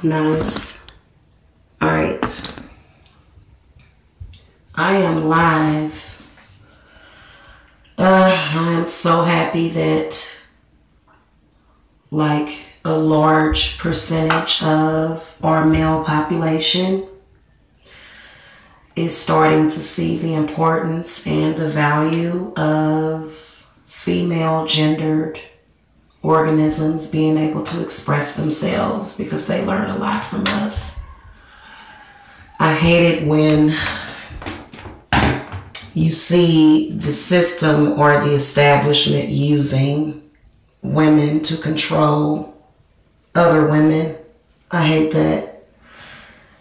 Nice. All right. I am live. I'm so happy that like a large percentage of our male population is starting to see the importance and the value of female gendered organisms being able to express themselves because they learn a lot from us. I hate it when you see the system or the establishment using women to control other women. I hate that.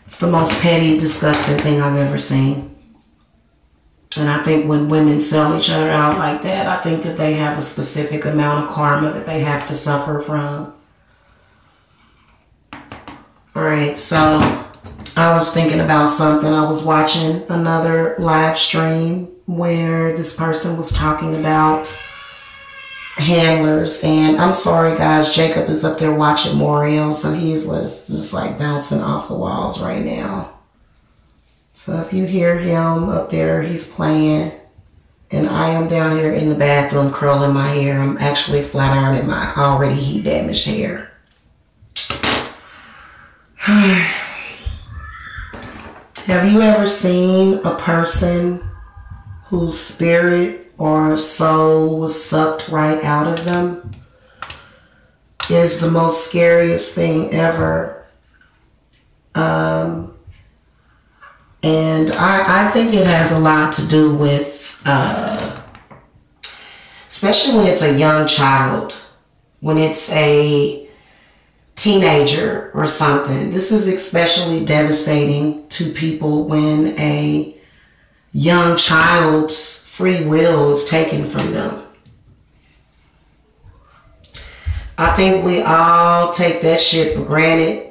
It's the most petty, disgusting thing I've ever seen. And I think when women sell each other out like that, I think that they have a specific amount of karma that they have to suffer from. All right, so I was thinking about something. I was watching another live stream where this person was talking about handlers. And I'm sorry, guys, Jacob is up there watching Moriel, so he's just like bouncing off the walls right now. So if you hear him up there, he's playing. And I am down here in the bathroom curling my hair. I'm actually flat ironing my already heat damaged hair. Have you ever seen a person whose spirit or soul was sucked right out of them? It is the most scariest thing ever. And I think it has a lot to do with, especially when it's a young child, when it's a teenager or something. This is especially devastating to people when a young child's free will is taken from them. I think we all take that shit for granted.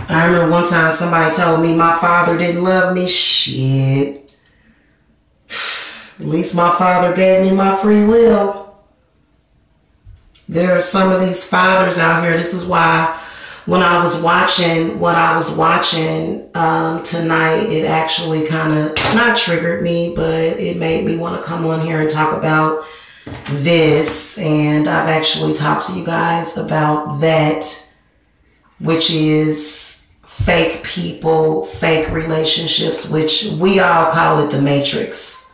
I remember one time somebody told me my father didn't love me. Shit. At least my father gave me my free will. There are some of these fathers out here. This is why when I was watching what I was watching tonight, it actually kind of not triggered me, but it made me want to come on here and talk about this. And I've actually talked to you guys about that, which is fake people, fake relationships, which we all call it the Matrix.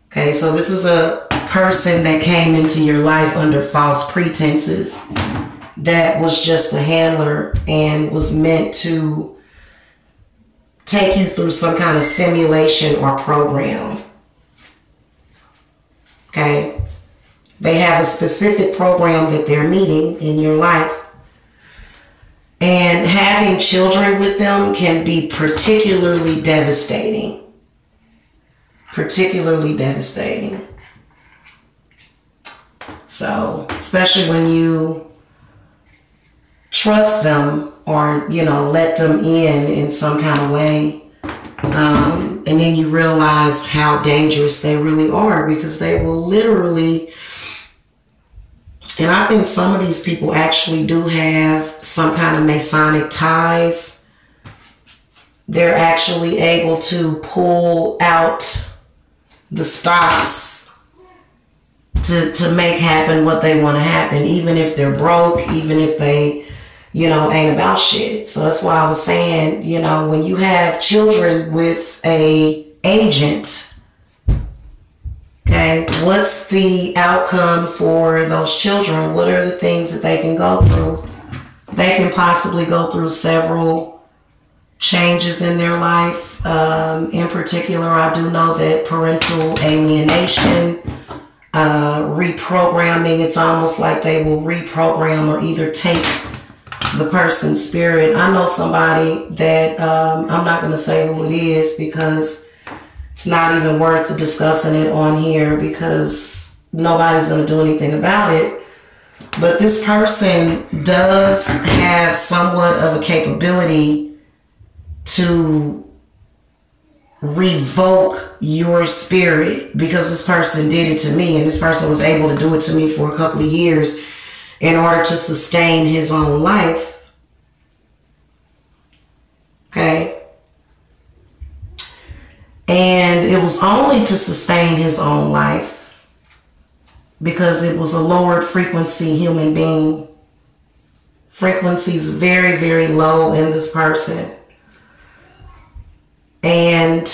Okay, so this is a person that came into your life under false pretenses that was just a handler and was meant to take you through some kind of simulation or program. Okay, they have a specific program that they're meeting in your life. And having children with them can be particularly devastating. Particularly devastating. So, especially when you trust them or, let them in some kind of way. And then you realize how dangerous they really are because they will literally... And I think some of these people actually do have some kind of Masonic ties. They're actually able to pull out the stops to make happen what they want to happen, even if they're broke, even if they, ain't about shit. So that's why I was saying, when you have children with a agent, okay, what's the outcome for those children? What are the things that they can go through? They can possibly go through several changes in their life. In particular, I do know that parental alienation, reprogramming, it's almost like they will reprogram or either take the person's spirit. I know somebody that, I'm not going to say who it is because it's not even worth discussing it on here because nobody's going to do anything about it. But this person does have somewhat of a capability to revoke your spirit because this person did it to me and this person was able to do it to me for a couple of years. in order to sustain his own life. Okay? And it was only to sustain his own life because it was a lowered frequency human being. Frequency's very, very low in this person. And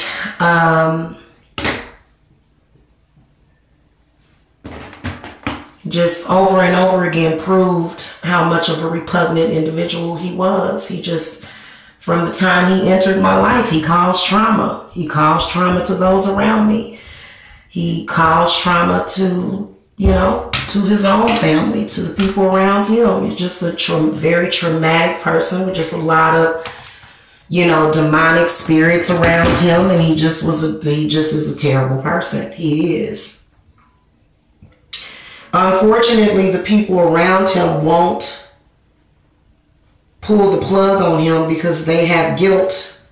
just over and over again proved how much of a repugnant individual he was. He just, from the time he entered my life, he caused trauma. He caused trauma to those around me. He caused trauma to, to his own family, to the people around him. He's just a very traumatic person with just a lot of, demonic spirits around him. And he just is a terrible person. He is. Unfortunately, the people around him won't pull the plug on him because they have guilt.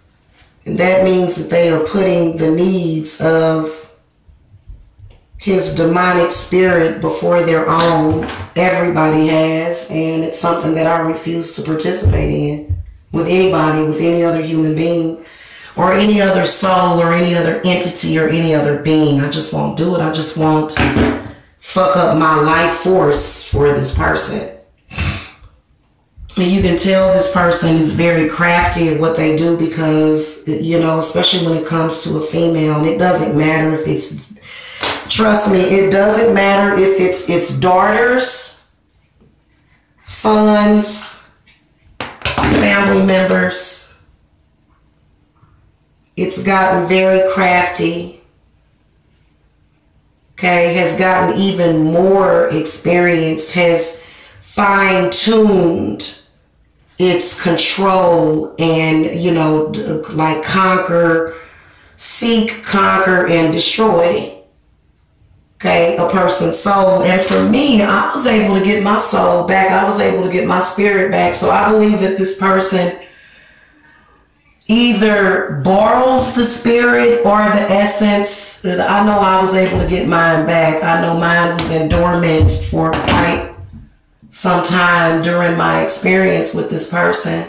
And that means that they are putting the needs of his demonic spirit before their own. Everybody has, and it's something that I refuse to participate in with anybody, with any other human being, or any other soul, or any other entity, or any other being. I just won't do it. I just won't fuck up my life force for this person. And you can tell this person is very crafty at what they do because, especially when it comes to a female, and it doesn't matter if it's, trust me, it doesn't matter if it's daughters, sons, family members. It's gotten very crafty. Okay, has gotten even more experienced, has fine-tuned its control and, like seek, conquer, and destroy, okay, a person's soul. And for me, I was able to get my soul back. I was able to get my spirit back. So I believe that this person either borrows the spirit or the essence. I know I was able to get mine back. I know mine was in dormant for quite some time during my experience with this person.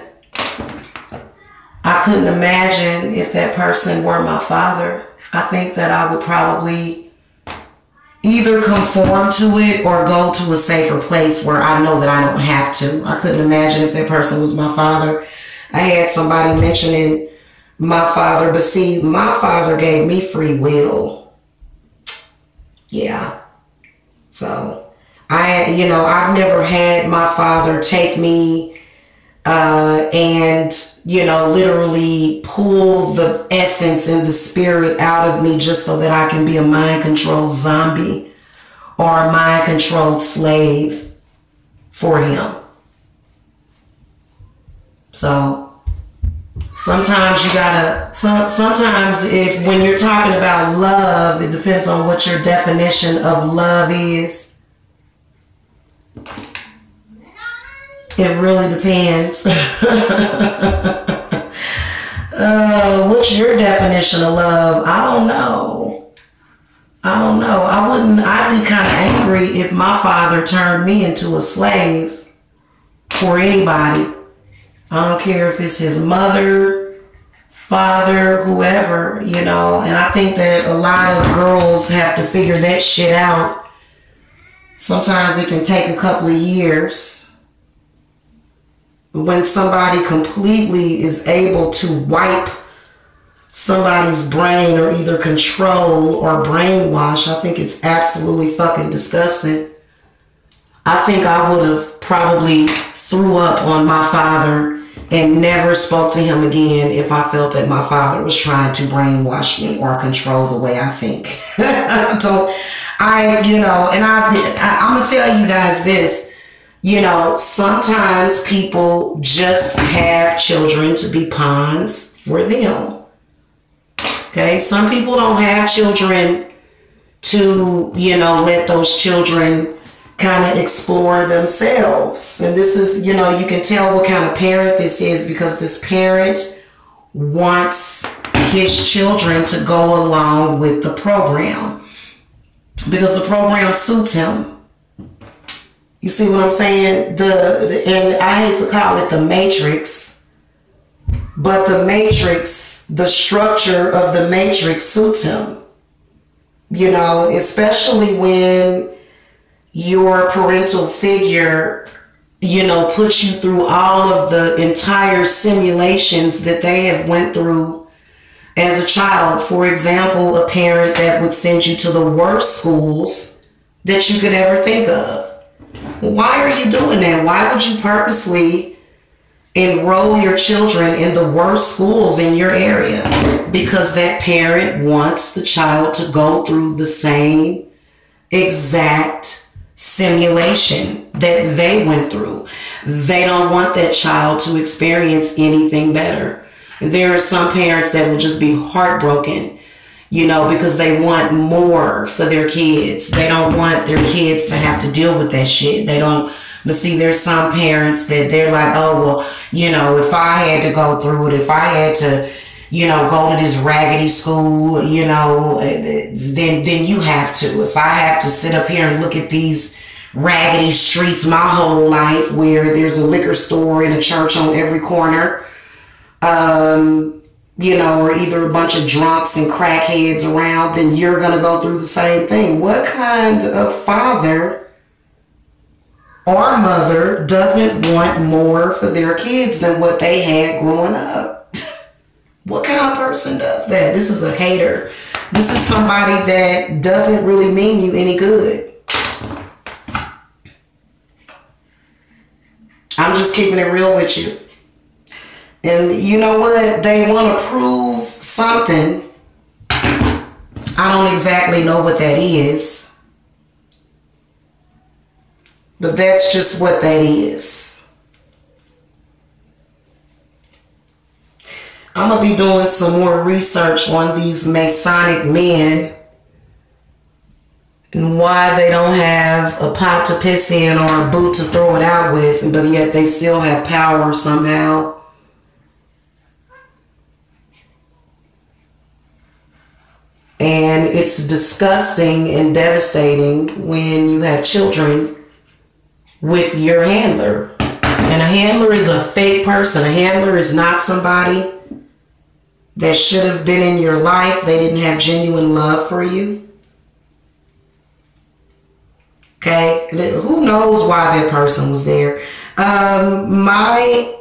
I couldn't imagine if that person were my father. I think that I would probably either conform to it or go to a safer place where I know that I don't have to. I couldn't imagine if that person was my father. I had somebody mentioning my father, but see, my father gave me free will. Yeah. So, I've never had my father take me and, literally pull the essence and the spirit out of me just so that I can be a mind-controlled zombie or a mind-controlled slave for him. So sometimes when you're talking about love, it depends on what your definition of love is. It really depends. What's your definition of love? I don't know. I'd be kind of angry if my father turned me into a slave for anybody. I don't care if it's his mother, father, whoever, and I think that a lot of girls have to figure that shit out. Sometimes it can take a couple of years. When somebody completely is able to wipe somebody's brain or either control or brainwash, I think it's absolutely fucking disgusting. I think I would have probably threw up on my father and never spoke to him again if I felt that my father was trying to brainwash me or control the way I think. I'm gonna tell you guys this. Sometimes people just have children to be pawns for them. Okay, some people don't have children to, let those children kind of explore themselves. And this is, you can tell what kind of parent this is because this parent wants his children to go along with the program because the program suits him. You see what I'm saying? And I hate to call it the matrix, but the structure of the matrix suits him. You know, especially when your parental figure, you know, puts you through all of the entire simulations that they have went through as a child. For example, a parent that would send you to the worst schools that you could ever think of. Why are you doing that? Why would you purposely enroll your children in the worst schools in your area? Because that parent wants the child to go through the same exact simulation that they went through. They don't want that child to experience anything better. And there are some parents that will just be heartbroken, you know, because they want more for their kids. They don't want their kids to have to deal with that shit. But see, there's some parents that they're like, oh, well, you know, if I had to go through it, if I had to, you know, go to this raggedy school, you know, then you have to. If I have to sit up here and look at these raggedy streets my whole life where there's a liquor store and a church on every corner, you know, or either a bunch of drunks and crackheads around, then you're going to go through the same thing. What kind of father or mother doesn't want more for their kids than what they had growing up? What kind of person does that? This is a hater. This is somebody that doesn't really mean you any good. I'm just keeping it real with you. And you know what? They want to prove something. I don't exactly know what that is. But that's just what that is. I'm going to be doing some more research on these Masonic men and why they don't have a pot to piss in or a boot to throw it out with, but yet they still have power somehow. And it's disgusting and devastating when you have children with your handler. And a handler is a fake person. A handler is not somebody that should have been in your life. They didn't have genuine love for you. Okay? Who knows why that person was there? My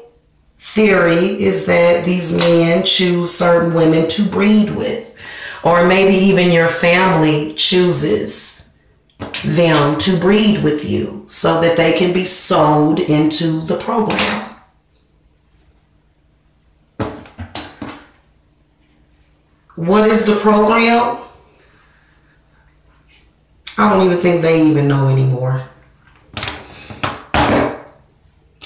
theory is that these men choose certain women to breed with. Or maybe even your family chooses them to breed with you so that they can be sold into the program. What is the program? I don't even think they even know anymore.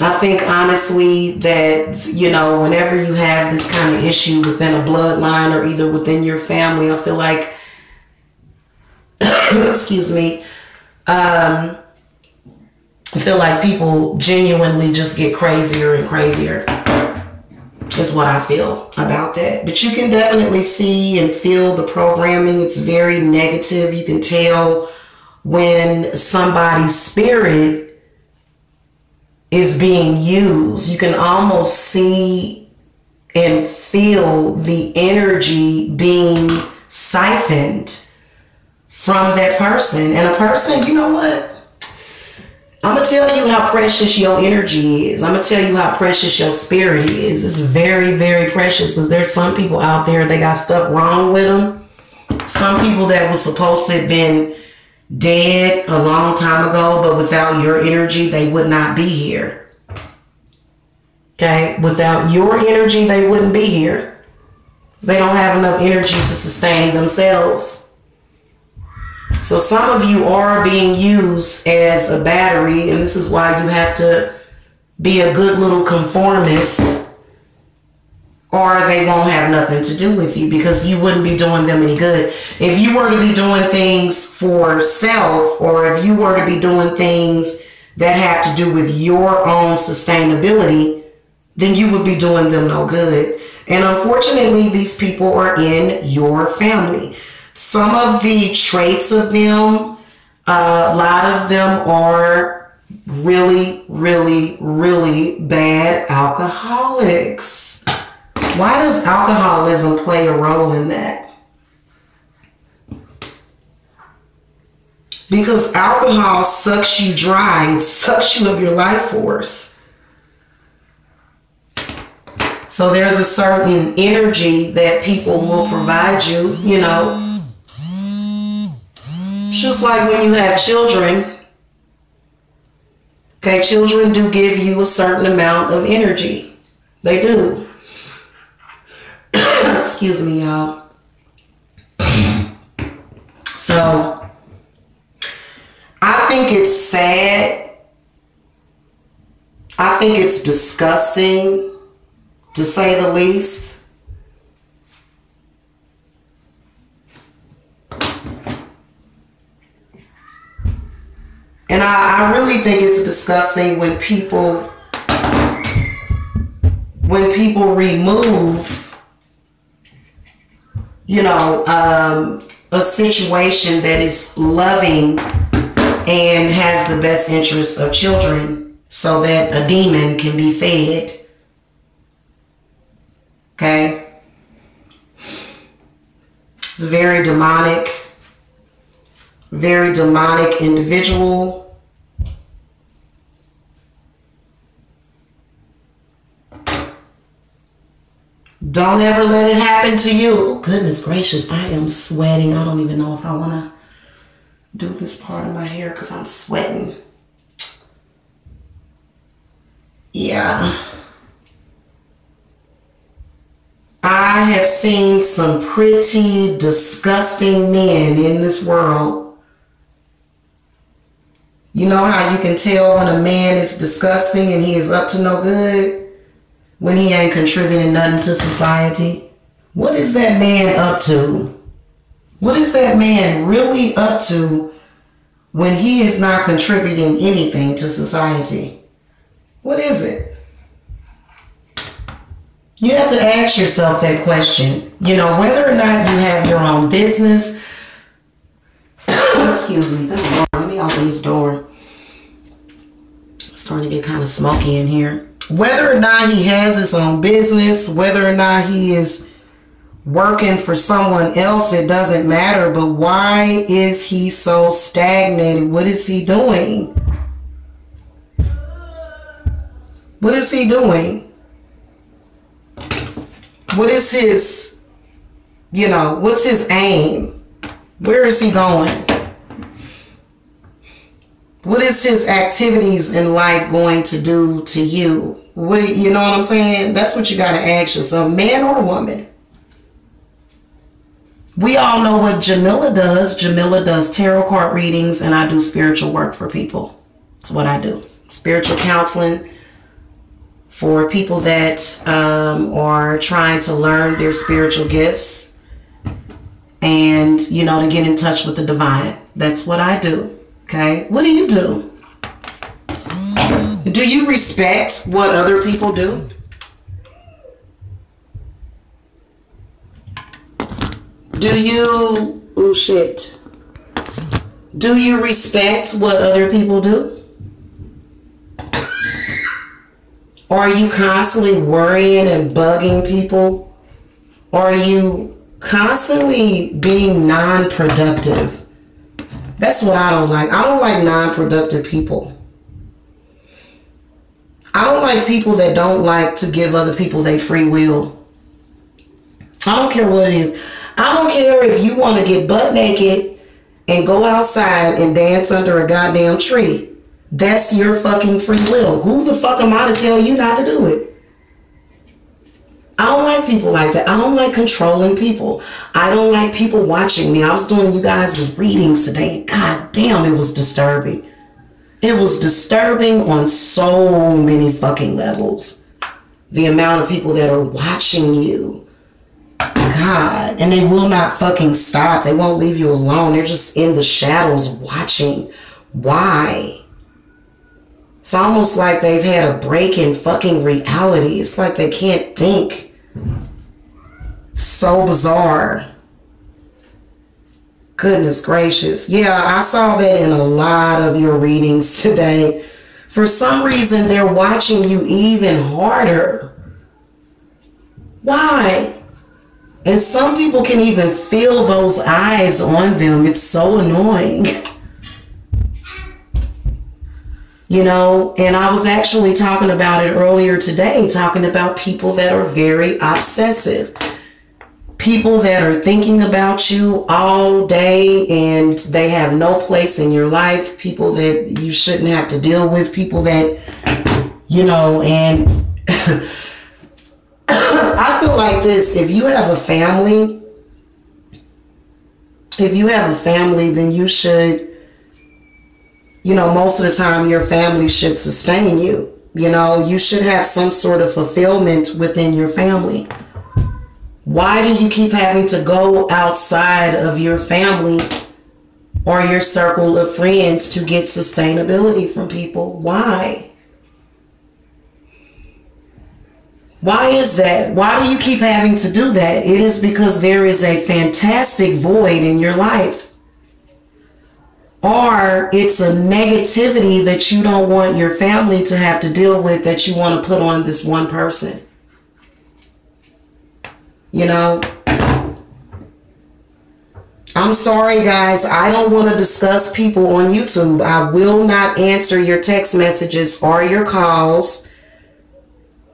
I think honestly that, you know, whenever you have this kind of issue within a bloodline or either within your family, I feel like, excuse me, I feel like people genuinely just get crazier and crazier. Is what I feel about that. But you can definitely see and feel the programming. It's very negative. You can tell when somebody's spirit is being used. You can almost see and feel the energy being siphoned from that person. And a person, you know what? I'm going to tell you how precious your energy is. I'm going to tell you how precious your spirit is. It's very, very precious because there's some people out there, they got stuff wrong with them. Some people that was supposed to have been dead a long time ago, but without your energy, they would not be here. Okay? Without your energy, they wouldn't be here. They don't have enough energy to sustain themselves. So some of you are being used as a battery, and this is why you have to be a good little conformist, or they won't have nothing to do with you because you wouldn't be doing them any good. If you were to be doing things for self, or if you were to be doing things that have to do with your own sustainability, then you would be doing them no good. And unfortunately, these people are in your family. Some of the traits of them, a lot of them are really, really, really bad alcoholics. Why does alcoholism play a role in that? Because alcohol sucks you dry. It sucks you of your life force. So there's a certain energy that people will provide you, you know. Just like when you have children. Okay, children do give you a certain amount of energy. They do. Excuse me, y'all. So, I think it's sad. I think it's disgusting, to say the least. And I really think it's disgusting when people remove, you know, a situation that is loving and has the best interests of children so that a demon can be fed. Okay? It's a very demonic individual. Don't ever let it happen to you. Oh, goodness gracious, I am sweating. I don't even know if I want to do this part of my hair because I'm sweating. Yeah. I have seen some pretty disgusting men in this world. You know how you can tell when a man is disgusting and he is up to no good? When he ain't contributing nothing to society? What is that man up to? What is that man really up to when he is not contributing anything to society? What is it? You have to ask yourself that question. You know, whether or not you have your own business. Excuse me. Let me open this door. It's starting to get kind of smoky in here. Whether or not he has his own business, whether or not he is working for someone else, it doesn't matter. But why is he so stagnated? What is he doing? What is he doing? What is his, you know, what's his aim? Where is he going? What is his activities in life going to do to you? What, you know what I'm saying? That's what you got to ask yourself, man or woman. We all know what Jamila does. Jamila does tarot card readings, and I do spiritual work for people. That's what I do. Spiritual counseling for people that are trying to learn their spiritual gifts and, you know, to get in touch with the divine. That's what I do. Okay, what do you do? Do you respect what other people do? Do you, oh shit. Do you respect what other people do? Or are you constantly worrying and bugging people? Or are you constantly being non-productive? That's what I don't like. I don't like non-productive people. I don't like people that don't like to give other people their free will. I don't care what it is. I don't care if you want to get butt naked and go outside and dance under a goddamn tree. That's your fucking free will. Who the fuck am I to tell you not to do it? I don't like people like that. I don't like controlling people. I don't like people watching me. I was doing you guys' readings today. God damn, it was disturbing. It was disturbing on so many fucking levels. The amount of people that are watching you. God. And they will not fucking stop. They won't leave you alone. They're just in the shadows watching. Why? It's almost like they've had a break in fucking reality. It's like they can't think. So bizarre. Goodness gracious. Yeah, I saw that in a lot of your readings today. For some reason, they're watching you even harder. Why? And some people can even feel those eyes on them. It's so annoying. You know, and I was actually talking about it earlier today, talking about people that are very obsessive. People that are thinking about you all day and they have no place in your life. People that you shouldn't have to deal with. People that, you know, and I feel like this. If you have a family, then you should, you know, most of the time your family should sustain you. You know, you should have some sort of fulfillment within your family. Why do you keep having to go outside of your family or your circle of friends to get sustainability from people? Why? Why is that? Why do you keep having to do that? It is because there is a fantastic void in your life. Or it's a negativity that you don't want your family to have to deal with, that you want to put on this one person. You know, I'm sorry, guys. I don't want to discuss people on YouTube. I will not answer your text messages or your calls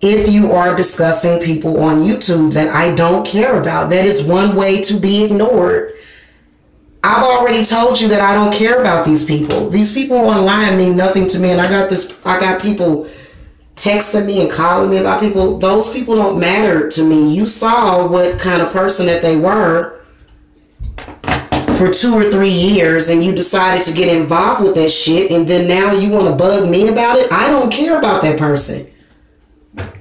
if you are discussing people on YouTube that I don't care about. That is one way to be ignored. I've already told you that I don't care about these people. These people online mean nothing to me, and I got people texting me and calling me about people. Those people don't matter to me. You saw what kind of person that they were for 2 or 3 years, and you decided to get involved with that shit, and then now you want to bug me about it. I don't care about that person.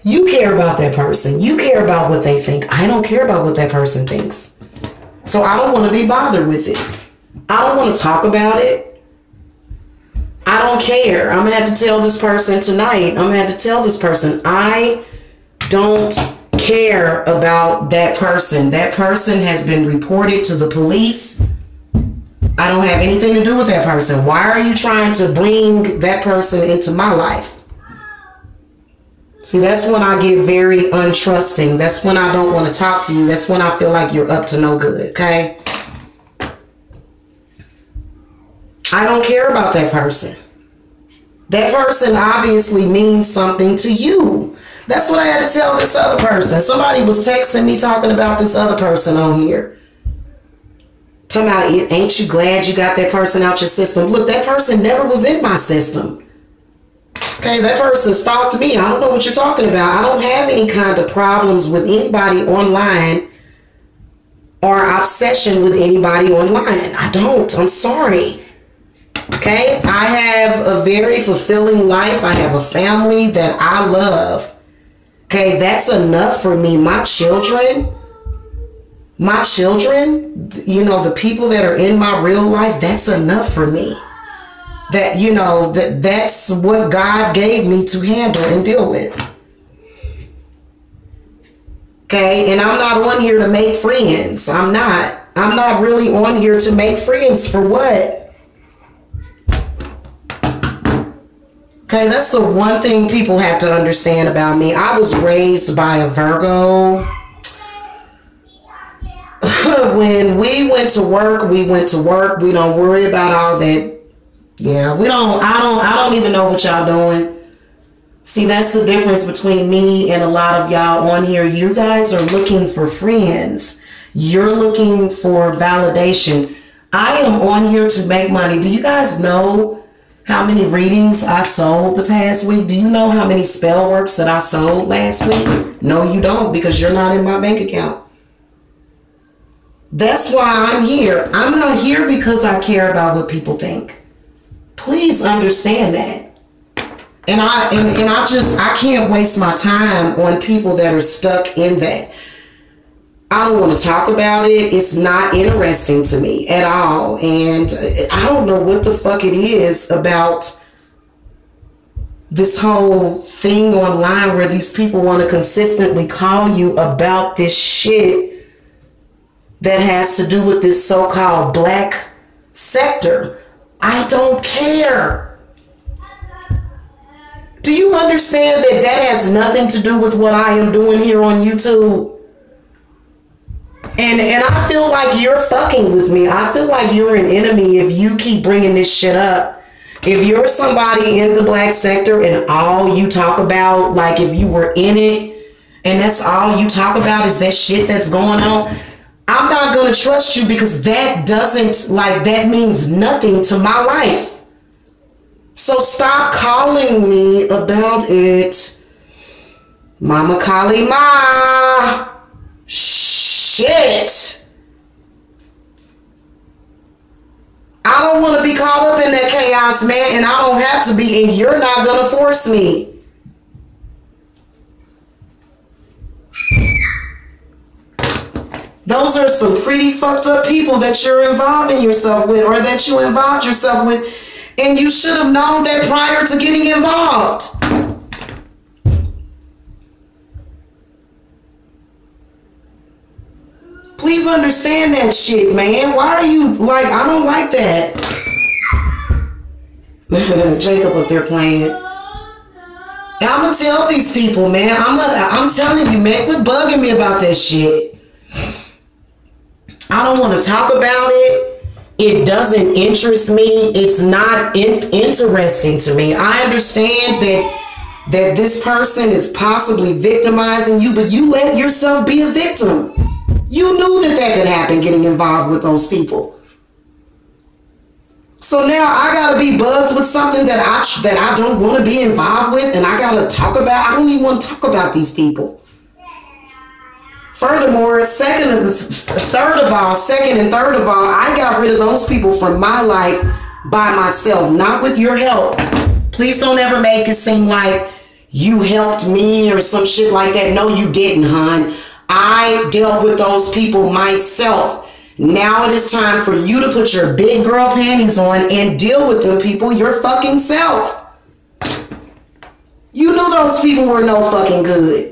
You care about that person. You care about what they think. I don't care about what that person thinks. So I don't want to be bothered with it. I don't want to talk about it. I don't care. I'm going to have to tell this person tonight. I'm going to have to tell this person. I don't care about that person. That person has been reported to the police. I don't have anything to do with that person. Why are you trying to bring that person into my life? See, that's when I get very untrusting. That's when I don't want to talk to you. That's when I feel like you're up to no good, okay? I don't care about that person. That person obviously means something to you. That's what I had to tell this other person. Somebody was texting me talking about this other person on here. Talking about, ain't you glad you got that person out your system? Look, that person never was in my system. Okay, that person stalked me. I don't know what you're talking about. I don't have any kind of problems with anybody online or obsession with anybody online. I don't. I'm sorry. Okay, I have a very fulfilling life. I have a family that I love. Okay, that's enough for me. My children, you know, the people that are in my real life, that's enough for me. That, you know, that's what God gave me to handle and deal with. Okay, and I'm not on here to make friends. I'm not really on here to make friends. For what? Okay, that's the one thing people have to understand about me. I was raised by a Virgo. When we went to work, we went to work. We don't worry about all that. Yeah, I don't even know what y'all doing. See, that's the difference between me and a lot of y'all on here. You guys are looking for friends. You're looking for validation. I am on here to make money. Do you guys know how many readings I sold the past week? Do you know how many spell works that I sold last week? No, you don't, because you're not in my bank account. That's why I'm here. I'm not here because I care about what people think. Please understand that. And I can't waste my time on people that are stuck in that. I don't want to talk about it. It's not interesting to me at all. And I don't know what the fuck it is about this whole thing online where these people want to consistently call you about this shit that has to do with this so-called black sector. I don't care. Do you understand that that has nothing to do with what I am doing here on YouTube? And I feel like you're fucking with me. I feel like you're an enemy if you keep bringing this shit up. If you're somebody in the black sector and all you talk about, like if you were in it and that's all you talk about is that shit that's going on, I'm not going to trust you because that that means nothing to my life. So stop calling me about it. Mama Kali Ma. Shit. I don't want to be caught up in that chaos, man, and I don't have to be, and you're not going to force me. Those are some pretty fucked up people that you're involving yourself with, or that you involved yourself with, and you should have known that prior to getting involved. Please understand that shit, man. Why are you like, I don't like that. Jacob up there playing. And I'm gonna tell these people, man. I'm telling you, man, quit bugging me about that shit. I don't want to talk about it. It doesn't interest me. It's not interesting to me. I understand that this person is possibly victimizing you, but you let yourself be a victim. You knew that could happen getting involved with those people. So now I gotta be bugged with something that I don't want to be involved with, and I gotta talk about. I don't even want to talk about these people. Furthermore, second and third of all, I got rid of those people from my life by myself, not with your help. Please don't ever make it seem like you helped me or some shit like that. No, you didn't, hon. I dealt with those people myself. Now it is time for you to put your big girl panties on and deal with them people your fucking self. You knew those people were no fucking good.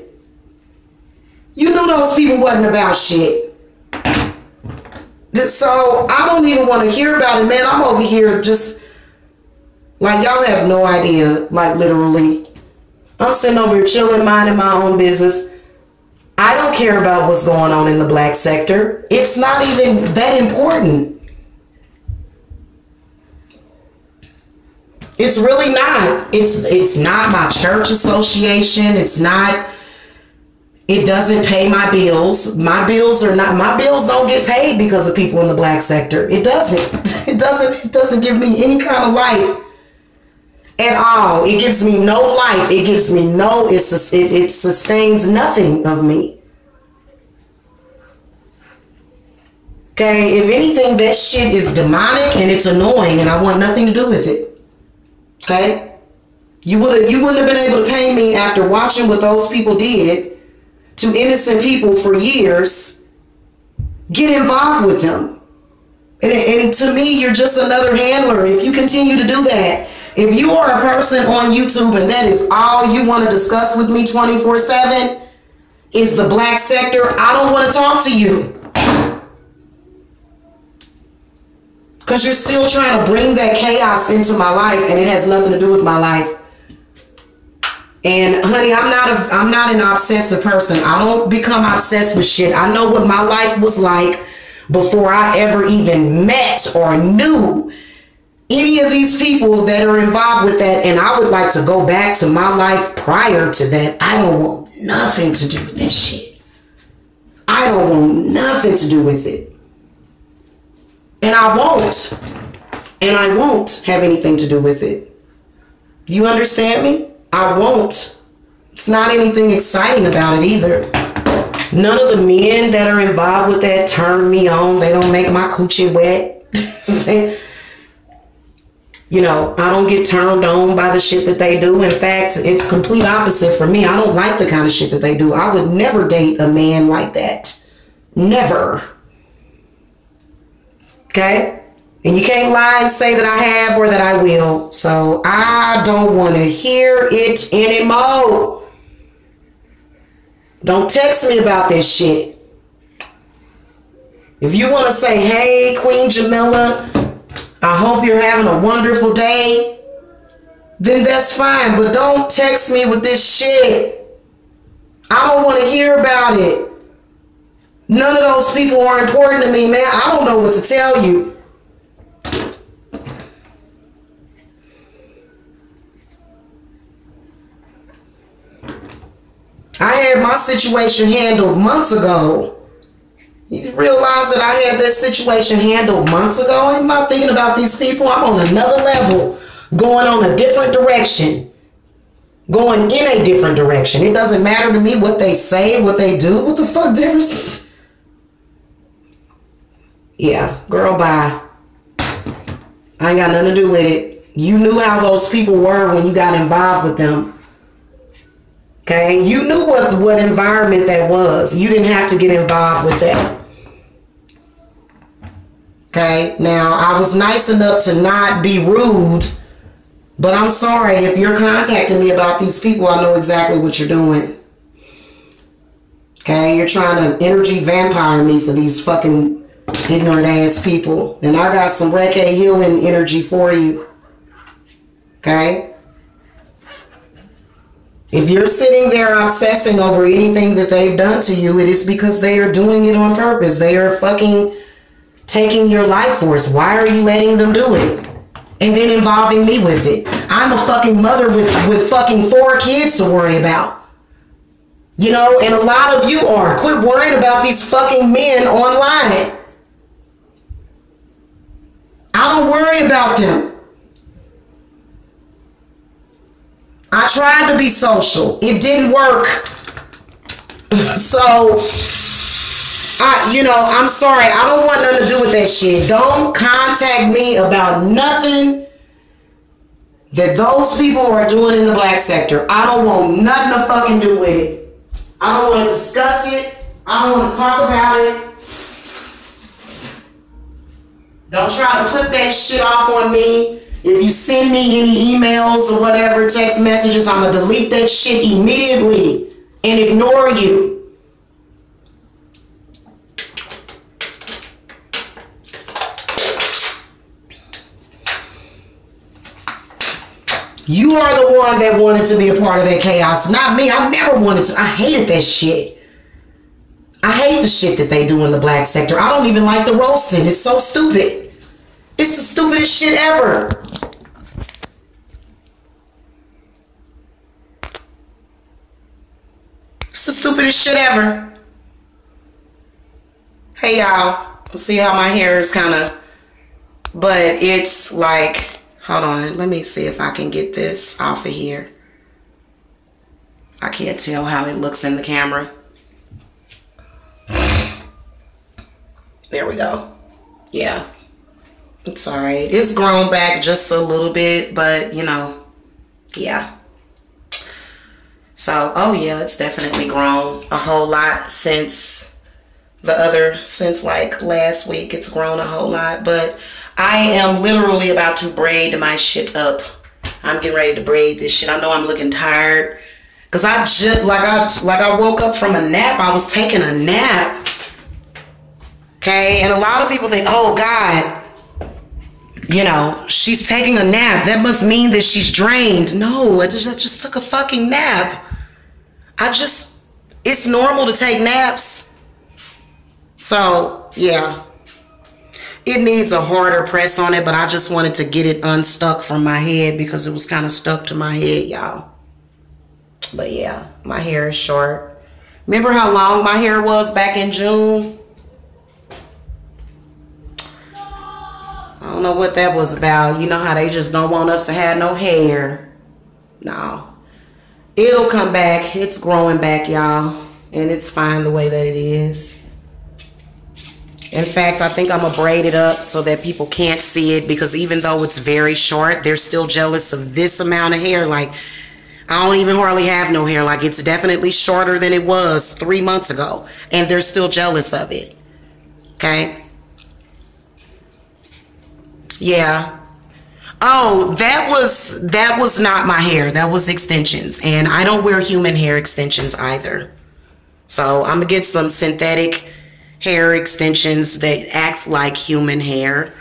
You knew those people wasn't about shit. So I don't even want to hear about it, man. I'm over here just like y'all have no idea, like literally. I'm sitting over here chilling, minding my own business. I don't care about what's going on in the black sector. It's not even that important. It's really not. It's not my church association. It doesn't pay my bills. My bills don't get paid because of people in the black sector. It doesn't. It doesn't give me any kind of life at all. It gives me no life. It gives me it sustains nothing of me. Okay, if anything, that shit is demonic and it's annoying and I want nothing to do with it. Okay? You wouldn't have been able to pay me after watching what those people did to innocent people for years. Get involved with them. And to me, you're just another handler if you continue to do that. If you are a person on YouTube and that is all you want to discuss with me 24/7 is the black sector, I don't want to talk to you. Because you're still trying to bring that chaos into my life and it has nothing to do with my life. And honey, I'm not an obsessive person. I don't become obsessed with shit. I know what my life was like before I ever even met or knew any of these people that are involved with that, and I would like to go back to my life prior to that. I don't want nothing to do with that shit. I don't want nothing to do with it. And I won't have anything to do with it. You understand me? I won't. It's not anything exciting about it either. None of the men that are involved with that turn me on. They don't make my coochie wet. I don't get turned on by the shit that they do. In fact, it's complete opposite for me. I don't like the kind of shit that they do. I would never date a man like that. Never. Okay? And you can't lie and say that I have or that I will. So I don't want to hear it anymore. Don't text me about this shit. If you want to say, hey, Queen Jamila, I hope you're having a wonderful day. then that's fine. But don't text me with this shit. I don't want to hear about it. None of those people are important to me, man. I don't know what to tell you. I had my situation handled months ago. You realize that I had this situation handled months ago? I'm not thinking about these people. I'm on another level, going on a different direction, going in a different direction. It doesn't matter to me what they say, what they do. What the fuck difference? Yeah, girl, bye. I ain't got nothing to do with it. You knew how those people were when you got involved with them. Okay, you knew what environment that was. You didn't have to get involved with that. Okay, now I was nice enough to not be rude, but I'm sorry if you're contacting me about these people. I know exactly what you're doing. Okay, you're trying to energy vampire me for these fucking ignorant ass people, and I got some Reiki healing energy for you. Okay. If you're sitting there obsessing over anything that they've done to you, it is because they are doing it on purpose. They are fucking taking your life force. Why are you letting them do it? And then involving me with it. I'm a fucking mother with fucking 4 kids to worry about. You know, and a lot of you are. Quit worrying about these fucking men online. I don't worry about them. I tried to be social. It didn't work. So, I'm sorry. I don't want nothing to do with that shit. Don't contact me about nothing that those people are doing in the black sector. I don't want nothing to fucking do with it. I don't want to discuss it. I don't want to talk about it. Don't try to put that shit off on me. If you send me any emails or whatever, text messages, I'm going to delete that shit immediately and ignore you. You are the one that wanted to be a part of that chaos, not me. I never wanted to. I hated that shit. I hate the shit that they do in the black sector. I don't even like the roasting. It's so stupid. It's the stupidest shit ever. It's the stupidest shit ever. Hey y'all, see how my hair is kind of, but it's like, hold on, let me see if I can get this off of here. I can't tell how it looks in the camera. There we go. Yeah, it's all right. It's grown back just a little bit, but yeah. So, oh yeah, it's definitely grown a whole lot since like last week. It's grown a whole lot, but I am literally about to braid my shit up. I'm getting ready to braid this shit. I know I'm looking tired because I just, like I woke up from a nap. I was taking a nap. Okay, and a lot of people think, oh God, she's taking a nap. That must mean that she's drained. No, I just took a fucking nap. It's normal to take naps. So, yeah. It needs a harder press on it, but I just wanted to get it unstuck from my head because it was kind of stuck to my head, y'all. But yeah, my hair is short. Remember how long my hair was back in June? I don't know what that was about. You know how they just don't want us to have no hair. No. It'll come back. It's growing back, y'all. And it's fine the way that it is. In fact, I think I'm going to braid it up so that people can't see it, because even though it's very short, they're still jealous of this amount of hair. Like, I don't even hardly have no hair. Like, it's definitely shorter than it was 3 months ago. And they're still jealous of it. Okay? Yeah. Oh, that was not my hair. That was extensions. And I don't wear human hair extensions either. So I'm going to get some synthetic hair extensions that act like human hair.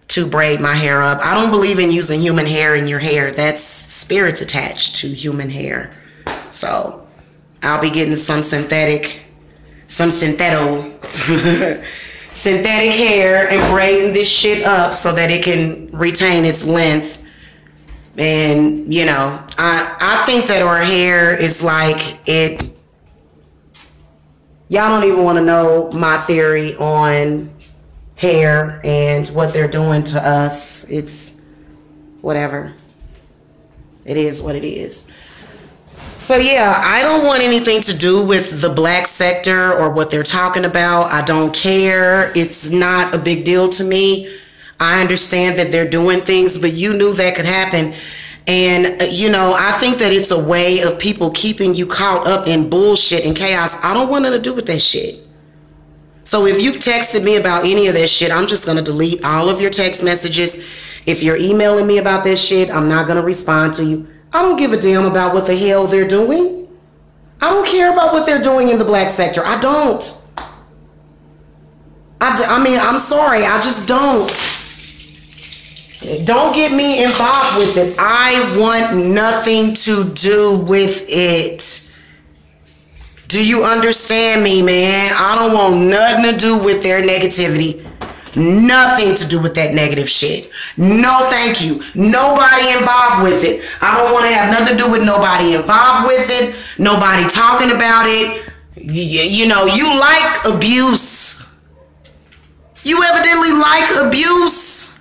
to braid my hair up. I don't believe in using human hair in your hair. That's spirits attached to human hair. So I'll be getting some synthetic hair and braiding this shit up so that it can retain its length. And, you know, I think that our hair is like it. Y'all don't even want to know my theory on hair and what they're doing to us. It's whatever. It is what it is. So yeah, I don't want anything to do with the black sector or what they're talking about. I don't care. It's not a big deal to me. I understand that they're doing things, but you knew that could happen. And, you know, I think that it's a way of people keeping you caught up in bullshit and chaos. I don't want nothing to do with that shit. So if you've texted me about any of that shit, I'm just going to delete all of your text messages. If you're emailing me about that shit, I'm not going to respond to you. I don't give a damn about what the hell they're doing. I don't care about what they're doing in the black sector. I don't. I mean, I'm sorry. I just don't. Don't get me involved with it. I want nothing to do with it. Do you understand me, man? I don't want nothing to do with their negativity. Nothing to do with that negative shit. No, thank you. Nobody involved with it. I don't want to have nothing to do with nobody involved with it. Nobody talking about it. You know, you like abuse. You evidently like abuse.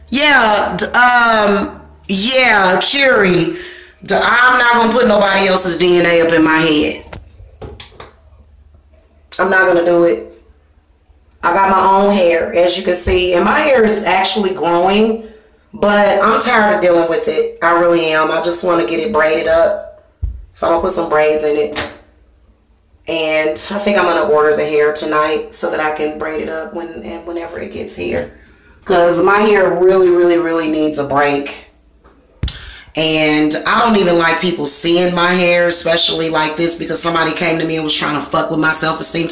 Yeah, Curie. I'm not gonna put nobody else's DNA up in my head. I'm not gonna do it. I got my own hair, as you can see, and my hair is actually growing, but I'm tired of dealing with it. I really am. I just want to get it braided up, so I'm gonna put some braids in it, and I think I'm gonna order the hair tonight so that I can braid it up whenever it gets here, because my hair really needs a break. And I don't even like people seeing my hair, especially like this, because somebody came to me and was trying to fuck with my self-esteem.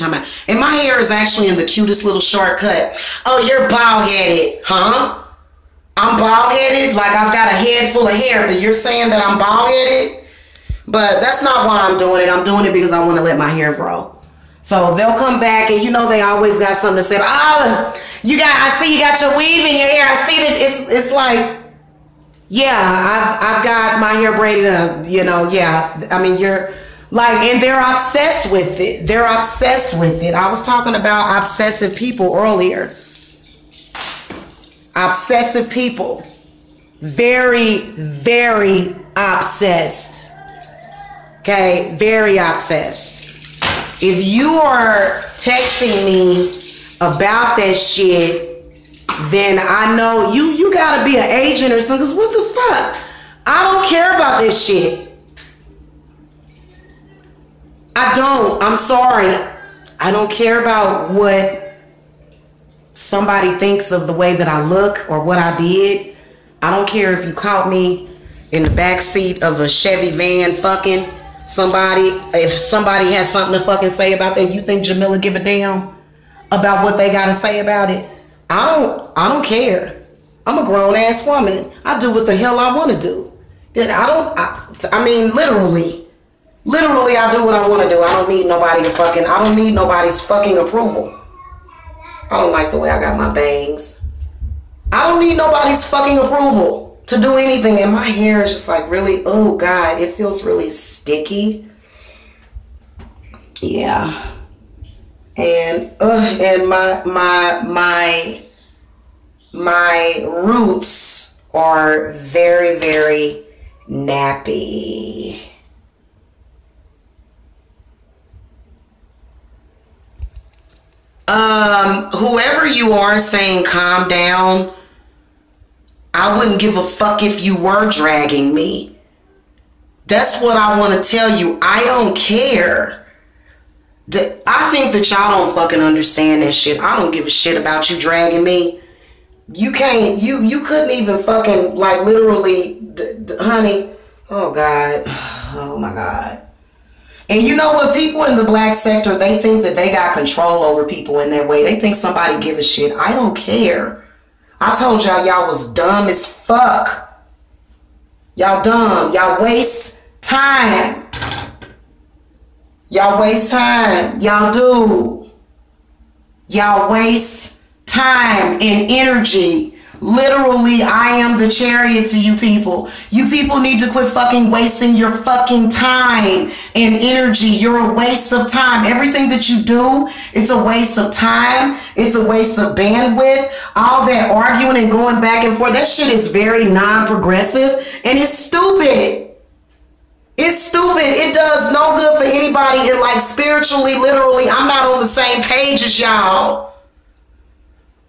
And my hair is actually in the cutest little shortcut. Oh, you're bald-headed, huh? I'm bald-headed? Like I've got a head full of hair, but you're saying that I'm bald-headed? But that's not why I'm doing it. I'm doing it because I want to let my hair grow. So they'll come back, and you know they always got something to say. I see you got your weave in your hair. I see that it's like, yeah, I've got my hair braided up, you know, yeah. I mean, you're like, and they're obsessed with it. They're obsessed with it. I was talking about obsessive people earlier. Obsessive people. Very obsessed. Okay, very obsessed. If you are texting me about that shit, then I know you gotta be an agent or something, because what the fuck? I don't care about this shit. I don't. I'm sorry. I don't care about what somebody thinks of the way that I look or what I did. I don't care if you caught me in the back seat of a Chevy van fucking somebody. If somebody has something to fucking say about that, you think Jamila give a damn about what they gotta say about it? I don't care. I'm a grown ass woman. I do what the hell I want to do. I mean, literally, I do what I want to do. I don't need nobody's fucking approval. I don't like the way I got my bangs. I don't need nobody's fucking approval to do anything. And my hair is just like really, oh God, it feels really sticky. Yeah. And my roots are very nappy. Whoever you are saying calm down, I wouldn't give a fuck if you were dragging me. That's what I want to tell you. I don't care. I think that y'all don't fucking understand that shit. I don't give a shit about you dragging me. You can't, you couldn't even fucking, like, literally, honey, oh God, oh my God. And you know what? People in the black sector, they think that they got control over people in that way. They think somebody give a shit. I don't care. I told y'all was dumb as fuck. Y'all dumb. Y'all waste time. Y'all waste time. Y'all do. Y'all waste time and energy. Literally, I am the chariot to you people. You people need to quit fucking wasting your fucking time and energy. You're a waste of time. Everything that you do, it's a waste of time. It's a waste of bandwidth. All that arguing and going back and forth, that shit is very non-progressive and it's stupid. It's stupid. It does no good for anybody. And like spiritually, literally, I'm not on the same page as y'all.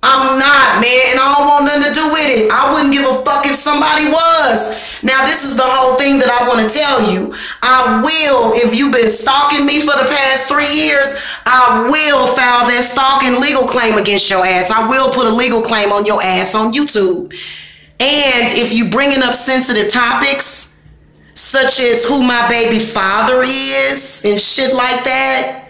I'm not, man, and I don't want nothing to do with it. I wouldn't give a fuck if somebody was. Now, this is the whole thing that I want to tell you. I will, if you've been stalking me for the past 3 years, I will file that stalking legal claim against your ass. I will put a legal claim on your ass on YouTube. And if you bringing up sensitive topics, such as who my baby father is and shit like that,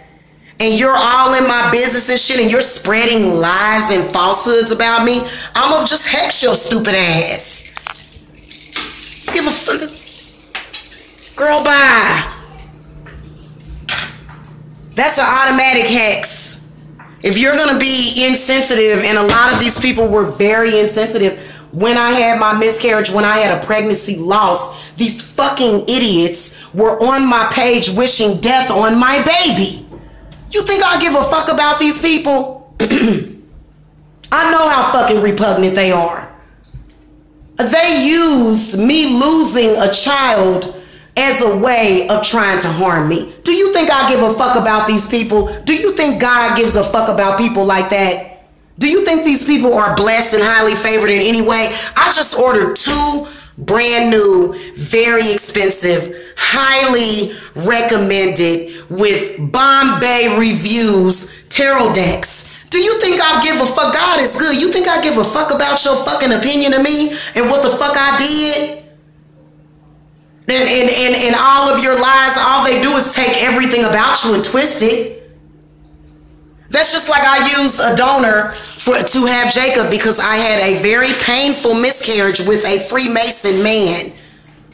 and you're all in my business and shit, and you're spreading lies and falsehoods about me, I'm gonna just hex your stupid ass. Give a fuck. Girl, bye. That's an automatic hex. If you're gonna be insensitive, and a lot of these people were very insensitive when I had my miscarriage, when I had a pregnancy loss, these fucking idiots were on my page wishing death on my baby. You think I give a fuck about these people? I know how fucking repugnant they are. They used me losing a child as a way of trying to harm me. Do you think I give a fuck about these people? Do you think God gives a fuck about people like that? Do you think these people are blessed and highly favored in any way? I just ordered 2 brand new, very expensive, highly recommended with Bombay reviews tarot decks. Do you think I give a fuck? God is good. You think I give a fuck about your fucking opinion of me and what the fuck I did? And all of your lies, all they do is take everything about you and twist it. That's just like I used a donor to have Jacob because I had a very painful miscarriage with a Freemason man.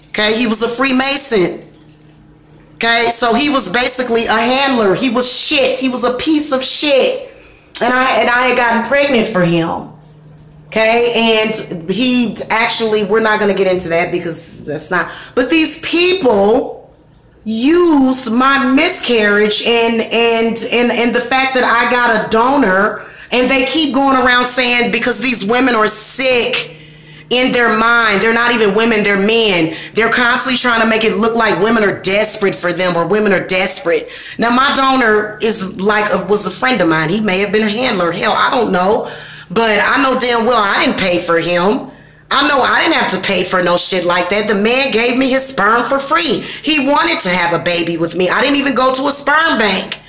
Okay, he was a Freemason. Okay, so he was basically a handler. He was shit. He was a piece of shit. And I had gotten pregnant for him. Okay, and he actually, we're not going to get into that because that's not, but these people used my miscarriage and the fact that I got a donor, and they keep going around saying because these women are sick in their mind. They're not even women, they're men. They're constantly trying to make it look like women are desperate for them or women are desperate. Now my donor was a friend of mine. He may have been a handler. Hell, I don't know. But I know damn well I didn't pay for him. I know I didn't have to pay for no shit like that. The man gave me his sperm for free. He wanted to have a baby with me. I didn't even go to a sperm bank.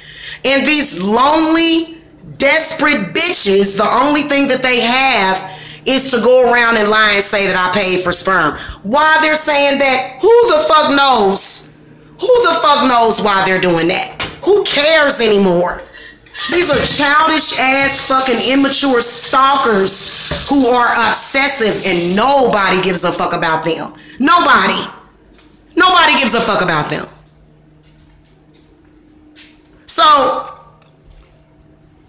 And these lonely, desperate bitches, the only thing that they have is to go around and lie and say that I paid for sperm. Why they're saying that, who the fuck knows? Who the fuck knows why they're doing that? Who cares anymore? These are childish ass fucking immature stalkers who are obsessive and nobody gives a fuck about them. Nobody. Nobody gives a fuck about them. So,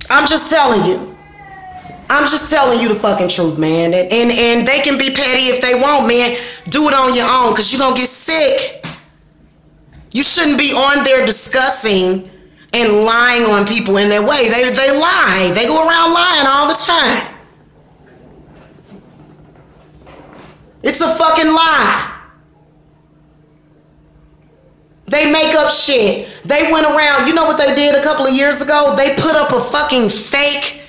I'm just telling you. I'm just telling you the fucking truth, man. And they can be petty if they want, man. Do it on your own because you're going to get sick. You shouldn't be on there discussing and lying on people in their way. They lie. They go around lying all the time. It's a fucking lie. They make up shit. They went around, you know what they did a couple of years ago? They put up a fucking fake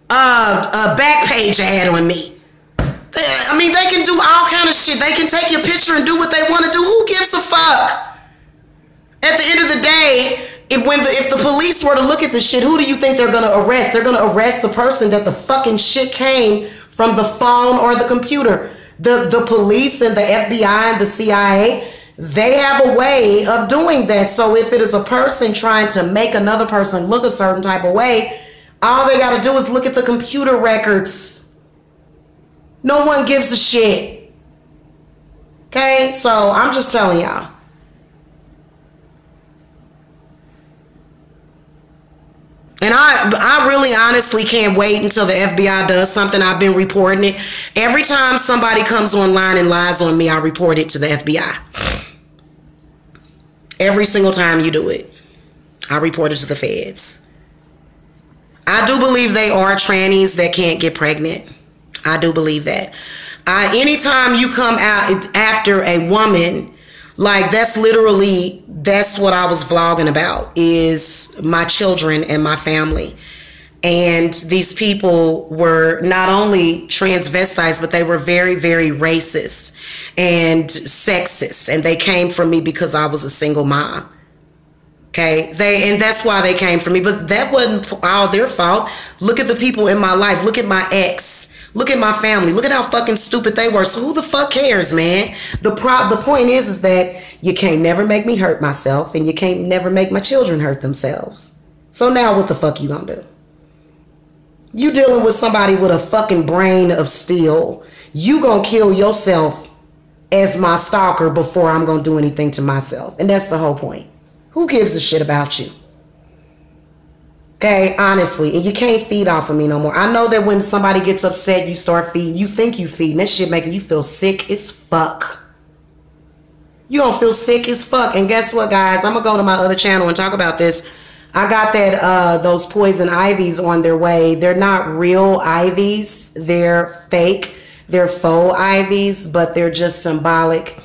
back page ad on me. I mean, they can do all kind of shit. They can take your picture and do what they want to do. Who gives a fuck? At the end of the day, if the police were to look at the shit, who do you think they're going to arrest? They're going to arrest the person that the fucking shit came from, the phone or the computer. The police and the FBI and the CIA, They have a way of doing that. So if it is a person trying to make another person look a certain type of way, all they got to do is look at the computer records. No one gives a shit. Okay? So I'm just telling y'all. And I really honestly can't wait until the FBI does something. I've been reporting it. Every time somebody comes online and lies on me, I report it to the FBI. Every single time you do it, I report it to the feds. I do believe they are trannies that can't get pregnant. I do believe that. Anytime you come out after a woman, like that's what I was vlogging about, is my children and my family. And these people were not only transvestites, but they were very, very racist and sexist. And they came for me because I was a single mom. Okay, and that's why they came for me. But that wasn't all their fault. Look at the people in my life. Look at my ex. Look at my family. Look at how fucking stupid they were. So who the fuck cares, man? The point is that you can't never make me hurt myself, and you can't never make my children hurt themselves. So now what the fuck you gonna do? You dealing with somebody with a fucking brain of steel. You gonna kill yourself as my stalker before I'm gonna do anything to myself. And that's the whole point. Who gives a shit about you? Okay, honestly, and you can't feed off of me no more. I know that when somebody gets upset, you start feeding. You think you feeding. That shit making you feel sick as fuck. You gonna feel sick as fuck. And guess what, guys? I'm gonna go to my other channel and talk about this. I got that those poison ivies on their way. They're not real ivies. They're fake. They're faux ivies, but they're just symbolic.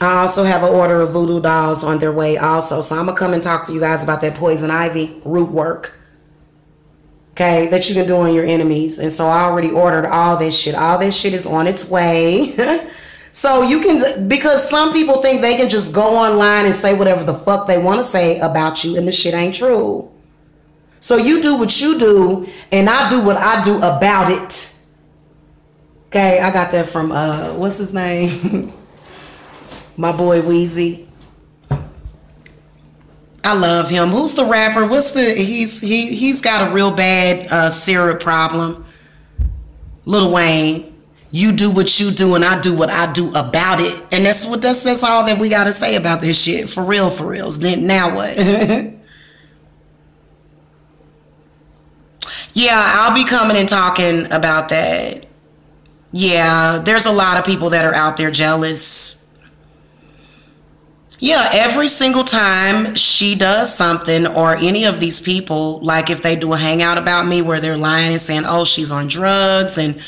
I also have an order of voodoo dolls on their way also. So I'm going to come and talk to you guys about that poison ivy root work. Okay, that you can do on your enemies. And so I already ordered all this shit. All this shit is on its way. So you can, because some people think they can just go online and say whatever the fuck they want to say about you, and the shit ain't true. So you do what you do, and I do what I do about it. Okay, I got that from, what's his name? My boy Weezy. I love him. Who's the rapper? He's got a real bad syrup problem. Lil Wayne. You do what you do and I do what I do about it. And that's all that we gotta say about this shit. For reals. Then now what? Yeah, I'll be coming and talking about that. Yeah, there's a lot of people that are out there jealous. Yeah, every single time she does something, or any of these people, like if they do a hangout about me where they're lying and saying, oh, she's on drugs and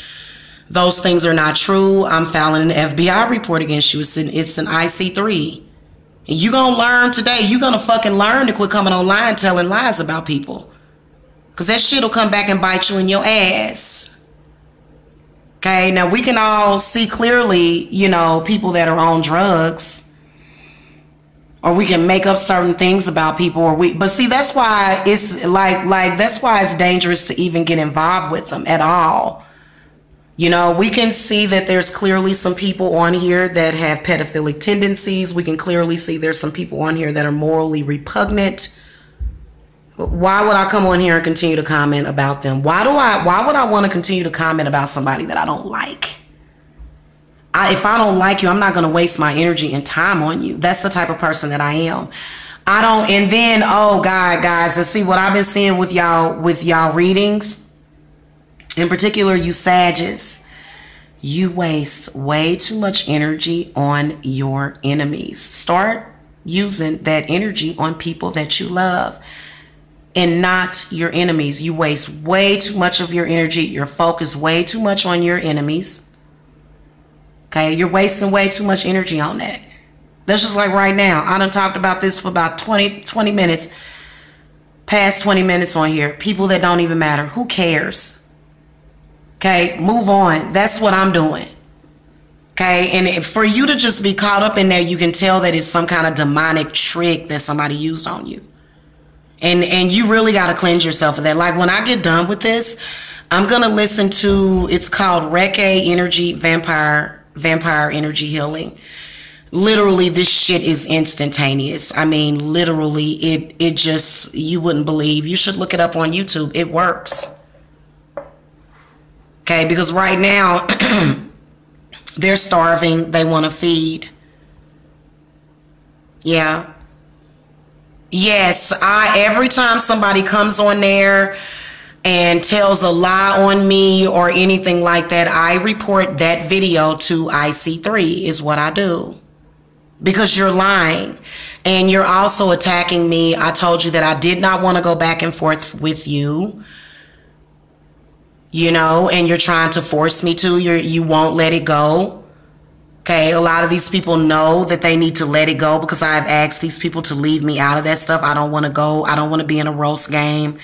those things are not true, I'm filing an FBI report against you. It's an IC3. And you gonna learn today. You gonna fucking learn to quit coming online telling lies about people. Because that shit will come back and bite you in your ass. Okay, now we can all see clearly, people that are on drugs. Or we can make up certain things about people, but see, that's why it's that's why it's dangerous to even get involved with them at all. We can see that there's clearly some people on here that have pedophilic tendencies. We can clearly see there's some people on here that are morally repugnant. Why would I come on here and continue to comment about them? Why would I want to continue to comment about somebody that I don't like? If I don't like you, I'm not going to waste my energy and time on you. That's the type of person that I am. And then, oh God, guys, and see what I've been seeing with y'all readings, in particular, you Sagittarius, you waste way too much energy on your enemies. Start using that energy on people that you love and not your enemies. You waste way too much of your energy. You're focused way too much on your enemies. Okay, you're wasting way too much energy on that. That's just like right now. I done talked about this for about 20 minutes. Past 20 minutes on here. People that don't even matter. Who cares? Okay, move on. That's what I'm doing. Okay, and for you to just be caught up in there, you can tell that it's some kind of demonic trick that somebody used on you. And you really got to cleanse yourself of that. Like when I get done with this, I'm going to listen to, it's called Reiki Energy Vampire Energy Healing. Literally, this shit is instantaneous. I mean, literally, it just, you wouldn't believe. You should look it up on YouTube. It works. Okay, because right now, they're starving. They want to feed. Yeah. Yes, every time somebody comes on there and tells a lie on me or anything like that, I report that video to IC3 is what I do. Because you're lying. And you're also attacking me. I told you that I did not want to go back and forth with you. You know, and you're trying to force me to. You won't let it go. Okay, a lot of these people know that they need to let it go because I've asked these people to leave me out of that stuff. I don't want to go. I don't want to be in a roast game.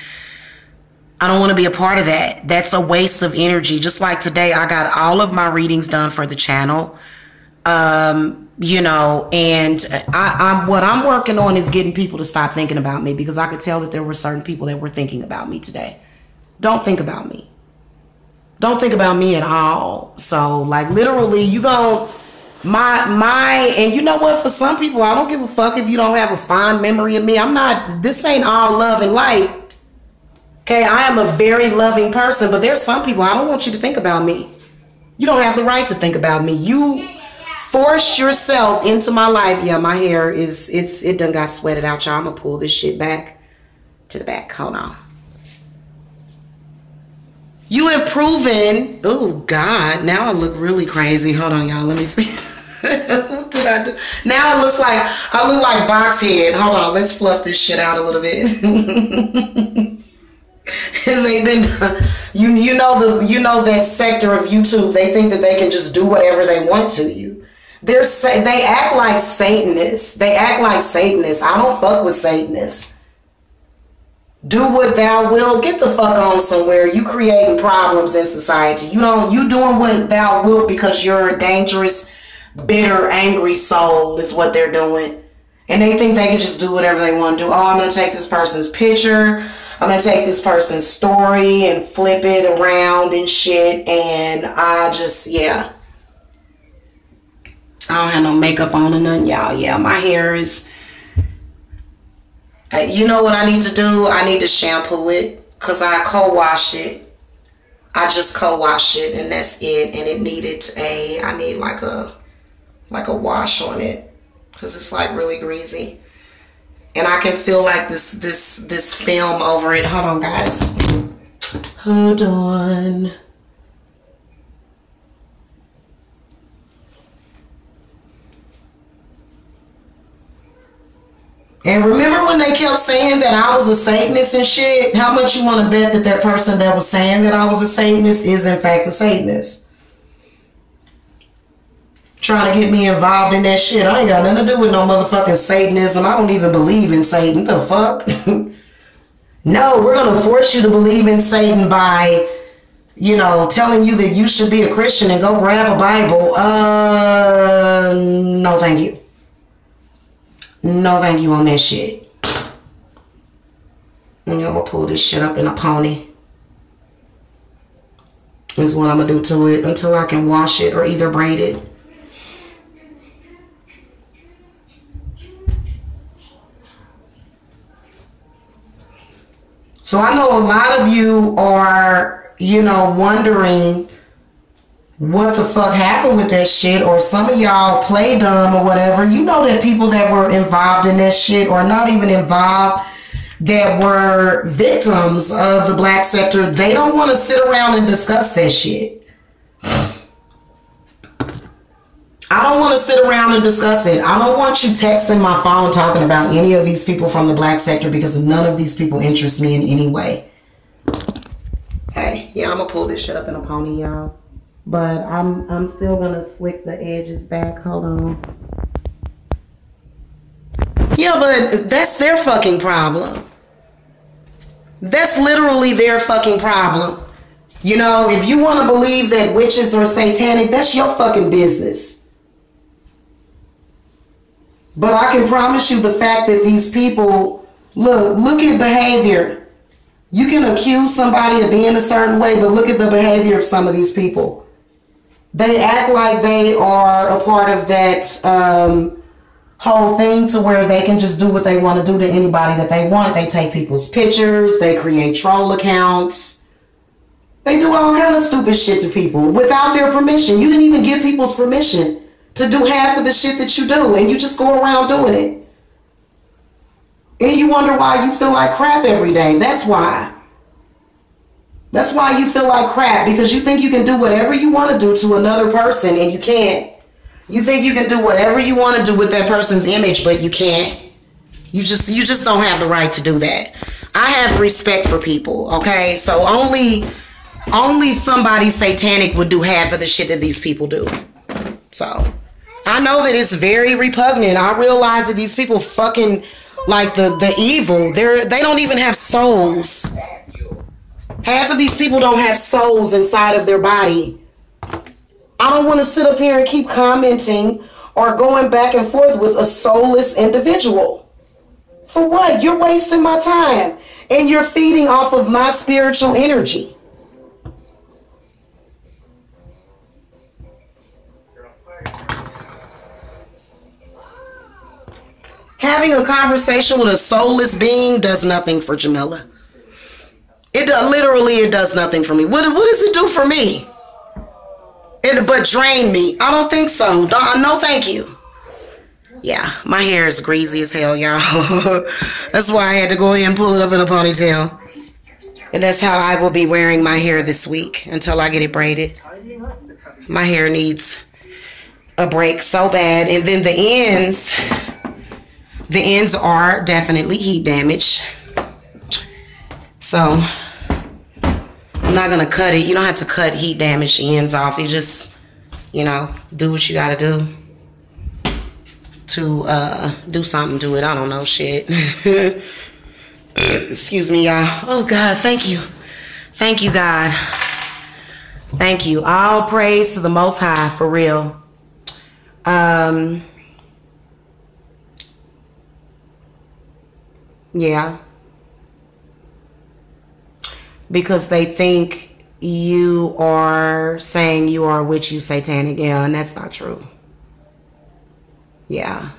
I don't want to be a part of that. That's a waste of energy. Just like today, I got all of my readings done for the channel. You know, and what I'm working on is getting people to stop thinking about me, because I could tell that there were certain people that were thinking about me today. Don't think about me. Don't think about me at all. So, like, literally, you gon' and you know what? For some people, I don't give a fuck if you don't have a fond memory of me. This ain't all love and light. Okay, I am a very loving person, but there's some people, I don't want you to think about me. You don't have the right to think about me. You forced yourself into my life. Yeah, my hair it done got sweated out, y'all. I'm gonna pull this shit back to the back. Hold on. You have proven, oh God, now I look really crazy. Hold on, y'all, let me what did I do? Now I look like Boxhead. Hold on, let's fluff this shit out a little bit. And they've been, you know that sector of YouTube, they think that they can just do whatever they want to you. They act like Satanists. I don't fuck with Satanists. Do what thou will. Get the fuck on somewhere. You creating problems in society. You doing what thou wilt because you're a dangerous, bitter, angry soul is what they're doing. And they think they can just do whatever they want to do. Oh, I'm going to take this person's picture. I'm going to take this person's story and flip it around and shit. And I don't have no makeup on or nothing, y'all. Yeah, my hair is... you know what I need to do? I need to shampoo it because I co-wash it. I just co-wash it and that's it. And it needed I need like a wash on it because it's like really greasy. And I can feel like this film over it. Hold on, guys. Hold on. And remember when they kept saying that I was a Satanist and shit? How much you want to bet that person that was saying that I was a Satanist is in fact a Satanist? Trying to get me involved in that shit. I ain't got nothing to do with no motherfucking Satanism. I don't even believe in Satan. The fuck? No, we're going to force you to believe in Satan by, telling you that you should be a Christian and go grab a Bible. No thank you. No thank you on that shit. I'm gonna pull this shit up in a pony. Is what I'm gonna do to it until I can wash it or either braid it. So I know a lot of you are, wondering what the fuck happened with that shit, or some of y'all play dumb or whatever. You know that people that were involved in that shit, or not even involved, that were victims of the black sector, they don't want to sit around and discuss that shit. I don't want to sit around and discuss it. I don't want you texting my phone talking about any of these people from the black sector, because none of these people interest me in any way. Hey, yeah, I'm gonna pull this shit up in a pony, y'all. But I'm still gonna slick the edges back. Hold on. Yeah, but that's their fucking problem. That's literally their fucking problem. If you want to believe that witches are satanic, that's your fucking business. But I can promise you the fact that these people, look at behavior. You can accuse somebody of being a certain way, but look at the behavior of some of these people. They act like they are a part of that whole thing to where they can just do what they want to do to anybody that they want. They take people's pictures. They create troll accounts. They do all kind of stupid shit to people without their permission. You didn't even give people's permission to do half of the shit that you do, and you just go around doing it. And you wonder why you feel like crap every day. That's why. That's why you feel like crap, because you think you can do whatever you want to do to another person, and you can't. You think you can do whatever you want to do with that person's image, but you can't. You just don't have the right to do that. I have respect for people, okay? So only somebody satanic would do half of the shit that these people do. So I know that it's very repugnant. I realize that these people fucking like the evil. They don't even have souls. Half of these people don't have souls inside of their body. I don't want to sit up here and keep commenting or going back and forth with a soulless individual. For what? You're wasting my time, and you're feeding off of my spiritual energy. Having a conversation with a soulless being does nothing for Jamila. It does nothing for me. What does it do for me? But drain me. I don't think so. No, thank you. Yeah, my hair is greasy as hell, y'all. That's why I had to go ahead and pull it up in a ponytail. And that's how I will be wearing my hair this week until I get it braided. My hair needs a break so bad. And then the ends are definitely heat damaged. So I'm not gonna cut it. You don't have to cut heat damaged ends off. You just, do what you gotta do to do something to it. I don't know, shit. Excuse me, y'all. Oh God, thank you. Thank you, God. Thank you. All praise to the Most High, for real. Yeah. Because they think you are saying you are witchy satanic. Yeah, and that's not true. Yeah.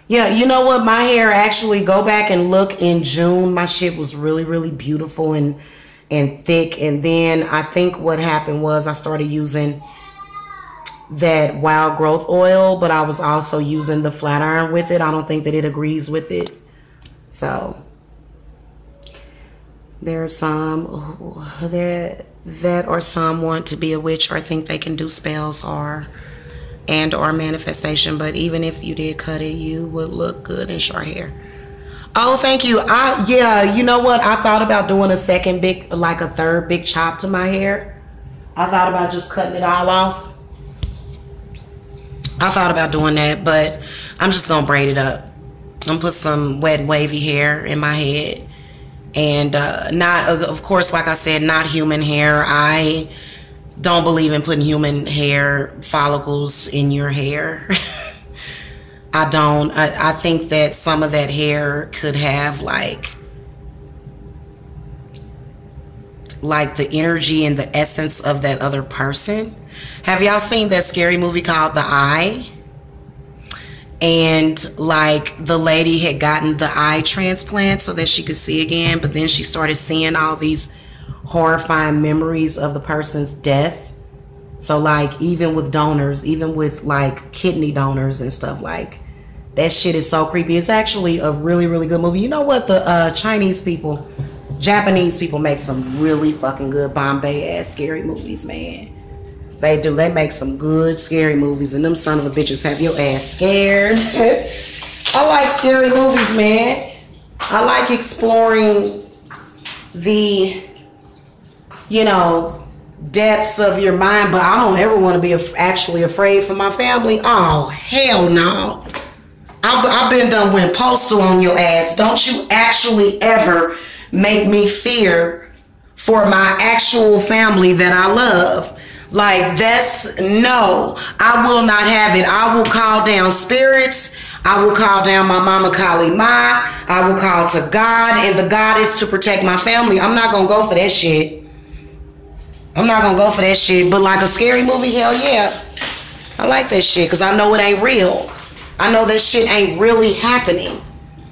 Yeah, you know what? My hair, actually, go back and look in June. My shit was really, really beautiful and thick. And then I think what happened was I started using that wild growth oil, but I was also using the flat iron with it. I don't think that it agrees with it. So there are some that or some want to be a witch or think they can do spells or manifestation. But even if you did cut it, you would look good in short hair. Oh, thank you. Yeah, you know what? I thought about doing a third big chop to my hair. I thought about just cutting it all off. I thought about doing that, but I'm just gonna braid it up. I'm gonna put some wet and wavy hair in my head. And not, of course, like I said, not human hair. I don't believe in putting human hair follicles in your hair. I don't. I think that some of that hair could have like the energy and the essence of that other person. Have y'all seen that scary movie called The Eye? And like the lady had gotten the eye transplant so that she could see again, but then she started seeing all these horrifying memories of the person's death. So like even with donors, even with like kidney donors and stuff, like that shit is so creepy. It's actually a really, really good movie. You know what? The Japanese people make some really fucking good Bombay ass scary movies, man. They do. They make some good scary movies, and them son of a bitches have your ass scared. I like scary movies, man. I like exploring the, depths of your mind, but I don't ever want to be actually afraid for my family. Oh, hell no. I've been done went postal on your ass. Don't you actually ever make me fear for my actual family that I love. Like, that's no. I will not have it. I will call down spirits. I will call down my mama Kali Ma. I will call to God and the goddess to protect my family. I'm not gonna go for that shit. I'm not gonna go for that shit. But like a scary movie, hell yeah. I like that shit because I know it ain't real. I know that shit ain't really happening.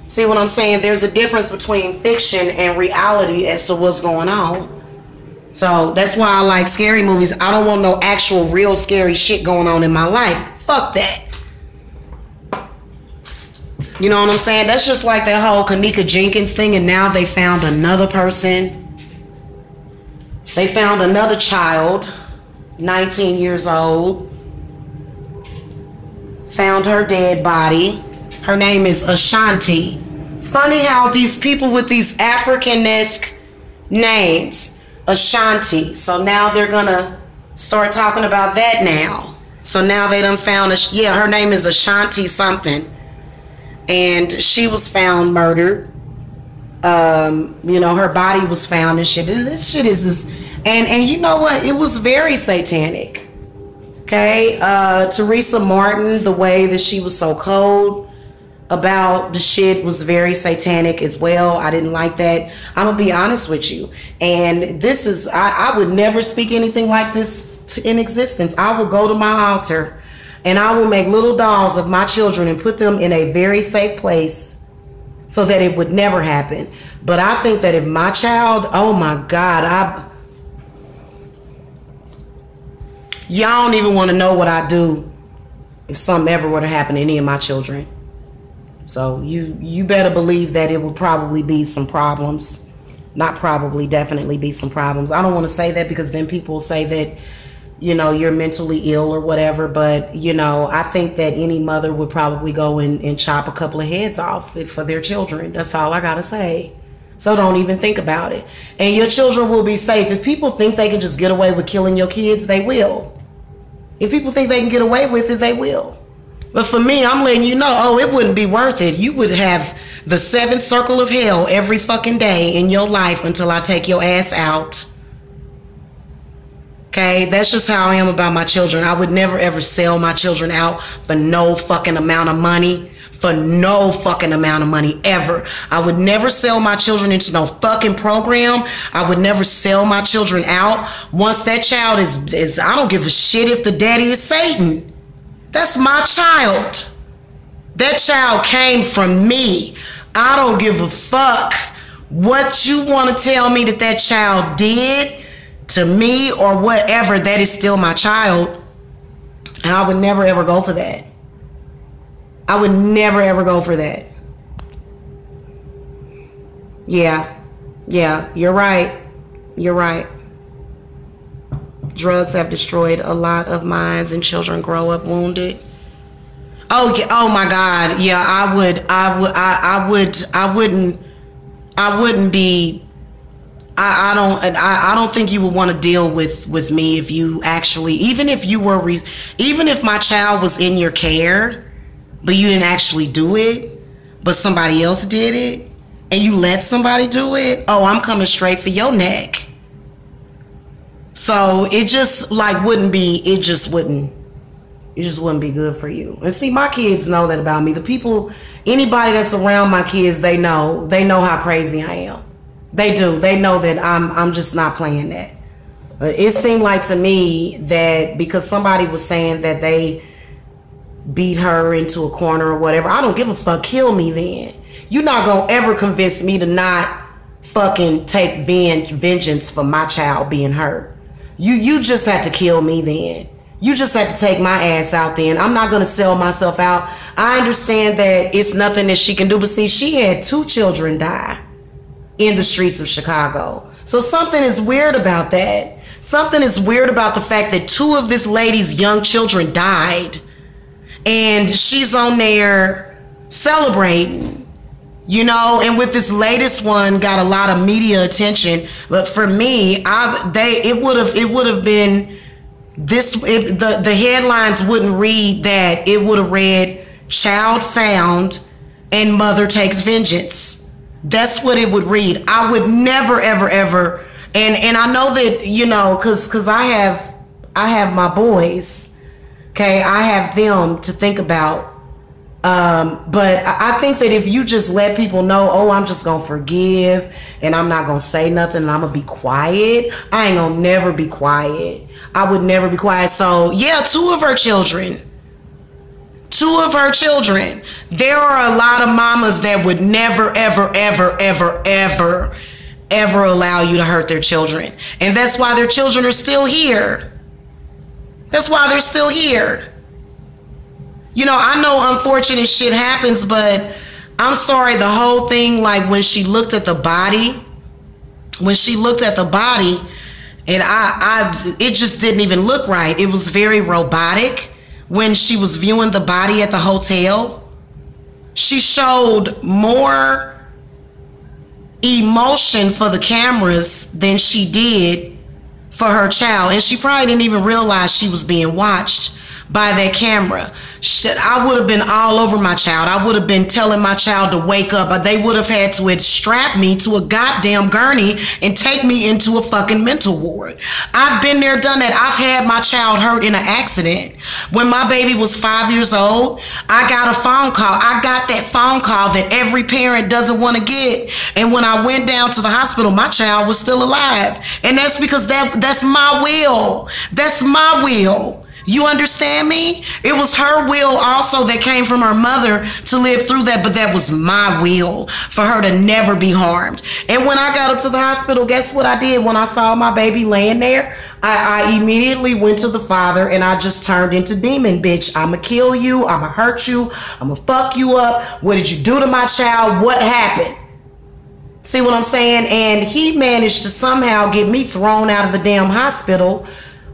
See what I'm saying? There's a difference between fiction and reality as to what's going on. So that's why I like scary movies. I don't want no actual real scary shit going on in my life. Fuck that. You know what I'm saying? That's just like that whole Kanika Jenkins thing, and now they found another person. They found another child, 19 years old. Found her dead body. Her name is Ashanti. Funny how these people with these African-esque names, Ashanti. So now they're gonna start talking about that now. So now they done found, her name is Ashanti something. And she was found murdered. Her body was found and shit. This shit is this, and you know what? It was very satanic. Okay, Teresa Martin, the way that she was so cold about the shit was very satanic as well. I didn't like that. I'm gonna be honest with you. And this is, I would never speak anything like this in existence. I will go to my altar and I will make little dolls of my children and put them in a very safe place so that it would never happen. But I think that if my child, oh my God, y'all don't even want to know what I do if something ever were to happen to any of my children. So you better believe that it would probably be some problems. Not probably, definitely be some problems. I don't want to say that because then people will say that, you're mentally ill or whatever. But, I think that any mother would probably go and chop a couple of heads off for their children. That's all I got to say. So don't even think about it. And your children will be safe. If people think they can just get away with killing your kids, they will. If people think they can get away with it, they will. But for me, I'm letting you know, it wouldn't be worth it. You would have the seventh circle of hell every fucking day in your life until I take your ass out. Okay, that's just how I am about my children. I would never ever sell my children out for no fucking amount of money. For no fucking amount of money ever. I would never sell my children into no fucking program. I would never sell my children out. Once that child is I don't give a shit if the daddy is Satan. That's my child. That child came from me. I don't give a fuck what you want to tell me that child did to me or whatever. That is still my child. And I would never ever go for that. I would never ever go for that. Yeah, you're right. You're right. Drugs have destroyed a lot of minds and children grow up wounded. Oh my God. Yeah, I don't think you would want to deal with me if you actually, even if my child was in your care, but you didn't actually do it, but somebody else did it, and you let somebody do it, I'm coming straight for your neck. So it just wouldn't be good for you. And see, my kids know that about me. Anybody that's around my kids, they know how crazy I am. They do. They know that I'm just not playing that. It seemed like to me that because somebody was saying that they beat her into a corner or whatever, I don't give a fuck. Kill me then. You're not gonna ever convince me to not fucking take vengeance for my child being hurt. You just have to kill me then. You just have to take my ass out then. I'm not gonna sell myself out. I understand that it's nothing that she can do, but see, she had 2 children die in the streets of Chicago. So something is weird about that. Something is weird about the fact that 2 of this lady's young children died. And she's on there celebrating, and with this latest one got a lot of media attention. But for me, it would have been this. The headlines wouldn't read that. It would have read "Child Found and Mother Takes Vengeance." That's what it would read. I would never, ever, ever. And I know that because I have my boys. Okay, I have them to think about. But I think that if you just let people know, oh, I'm just gonna forgive and I'm not gonna say nothing and I'm gonna be quiet, I ain't gonna never be quiet. I would never be quiet. So yeah, two of her children. There are a lot of mamas that would never, ever, ever, ever, ever, ever allow you to hurt their children. And that's why their children are still here. That's why they're still here. You know, I know unfortunate shit happens, but I'm sorry, the whole thing, like when she looked at the body, and it just didn't even look right. It was very robotic. When she was viewing the body at the hotel, she showed more emotion for the cameras than she did for her child. And she probably didn't even realize she was being watched by that camera. Shit, I would have been all over my child. I would have been telling my child to wake up, but they would have had to strap me to a goddamn gurney and take me into a fucking mental ward. I've been there, done that. I've had my child hurt in an accident. When my baby was 5 years old, I got a phone call. I got that phone call that every parent doesn't want to get. And when I went down to the hospital, my child was still alive. And that's because that's my will. That's my will. You understand me? It was her will also that came from her mother to live through that, but that was my will for her to never be harmed. And when I got up to the hospital, guess what I did? When I saw my baby laying there, I immediately went to the father and I just turned into demon, bitch. I'ma kill you. I'ma hurt you. I'ma fuck you up. What did you do to my child? What happened? See what I'm saying? And he managed to somehow get me thrown out of the damn hospital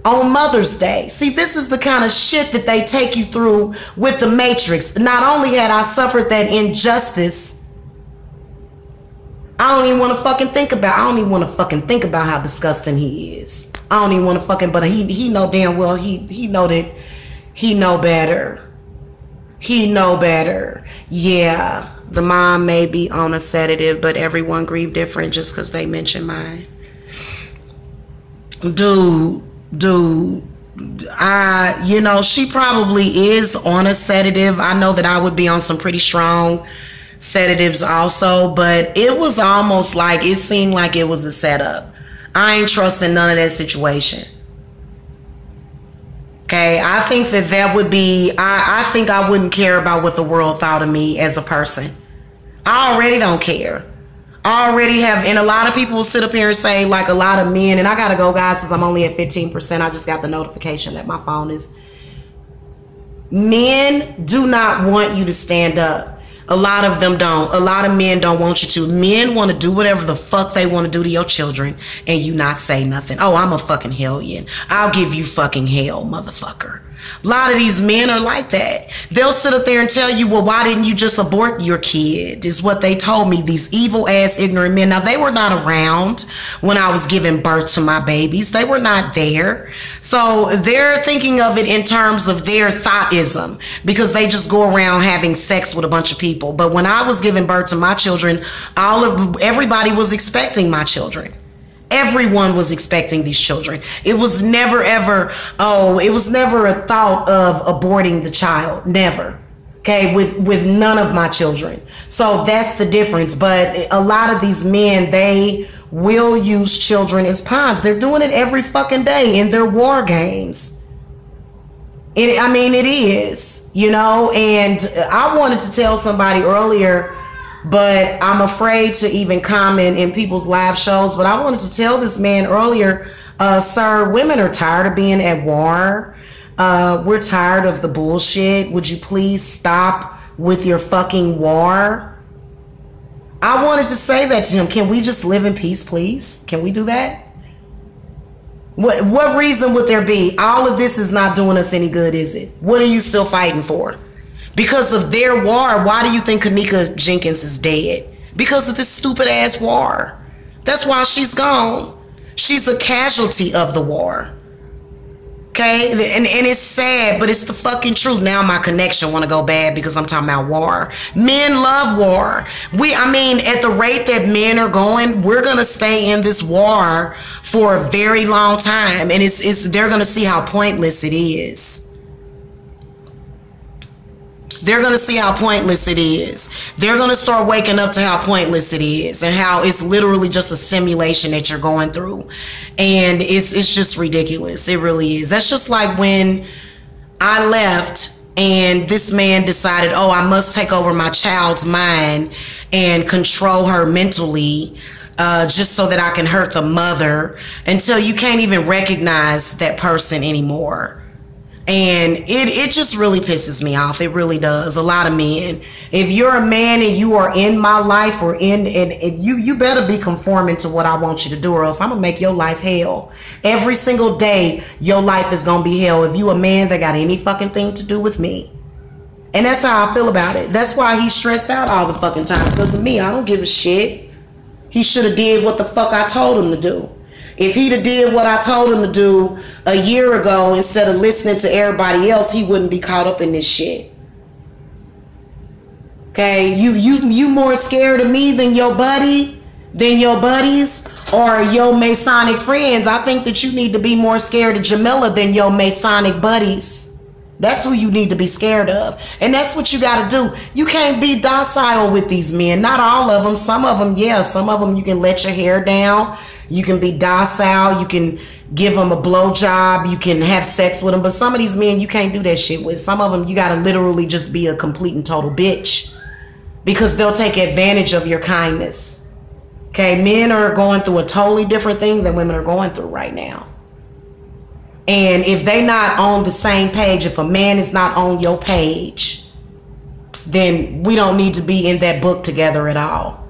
on Mother's Day. See, this is the kind of shit that they take you through with the Matrix. Not only had I suffered that injustice, I don't even want to fucking think about how disgusting he is. I don't even want to fucking, but he know damn well, he know that he know better. He know better. Yeah, the mom may be on a sedative, but everyone grieve different just because they mention mine. Dude, she probably is on a sedative. I know that I would be on some pretty strong sedatives also, but it was almost like, it seemed like it was a setup. I ain't trusting none of that situation. Okay, I think that would be, I think I wouldn't care about what the world thought of me as a person. I already don't care. I already have, and a lot of people will sit up here and say, like, a lot of men, and I gotta go, guys, since I'm only at 15%. I just got the notification that my phone is. Men do not want you to stand up. A lot of them don't. A lot of men don't want you to. Men want to do whatever the fuck they want to do to your children and you not say nothing. Oh, I'm a fucking hellion. I'll give you fucking hell, motherfucker. A lot of these men are like that. They'll sit up there and tell you, well, why didn't you just abort your kid? Is what they told me, these evil ass ignorant men. Now, they were not around when I was giving birth to my babies. They were not there. So they're thinking of it in terms of their thoughtism because they just go around having sex with a bunch of people. But when I was giving birth to my children, everybody was expecting my children. Everyone was expecting these children. It was never ever, it was never a thought of aborting the child. Never. Okay, with none of my children. So that's the difference. But a lot of these men, they will use children as pawns. They're doing it every fucking day in their war games. It is, and I wanted to tell somebody earlier, but I'm afraid to even comment in people's live shows. But I wanted to tell this man earlier, sir, women are tired of being at war. We're tired of the bullshit. Would you please stop with your fucking war? I wanted to say that to him. Can we just live in peace, please? Can we do that? What reason would there be? All of this is not doing us any good, is it? What are you still fighting for? Because of their war, why do you think Kenneka Jenkins is dead? Because of this stupid ass war. That's why she's gone. She's a casualty of the war. Okay? And it's sad, but it's the fucking truth. Now my connection want to go bad because I'm talking about war. Men love war. At the rate that men are going, we're going to stay in this war for a very long time. And they're going to see how pointless it is. they're going to see how pointless it is. They're going to start waking up to how pointless it is and how it's literally just a simulation that you're going through. And it's just ridiculous. It really is. That's just like when I left and this man decided, oh, I must take over my child's mind and control her mentally, just so that I can hurt the mother, until you can't even recognize that person anymore. And it just really pisses me off. It really does. A lot of men. If you're a man and you are in my life or and you better be conforming to what I want you to do, or else I'm gonna make your life hell. Every single day your life is gonna be hell if you a man that got any fucking thing to do with me. And that's how I feel about it. That's why he's stressed out all the fucking time, because of me. I don't give a shit. He should have did what the fuck I told him to do. If he'd have did what I told him to do a year ago instead of listening to everybody else, he wouldn't be caught up in this shit. Okay, you more scared of me than your buddies or your Masonic friends. I think that you need to be more scared of Jamila than your Masonic buddies. That's who you need to be scared of. And that's what you got to do. You can't be docile with these men. Not all of them. Some of them, yeah. Some of them you can let your hair down. You can be docile. You can give them a blowjob. You can have sex with them. But some of these men you can't do that shit with. Some of them you got to literally just be a complete and total bitch, because they'll take advantage of your kindness. Okay, men are going through a totally different thing than women are going through right now. And if they not on the same page, if a man is not on your page, then we don't need to be in that book together at all.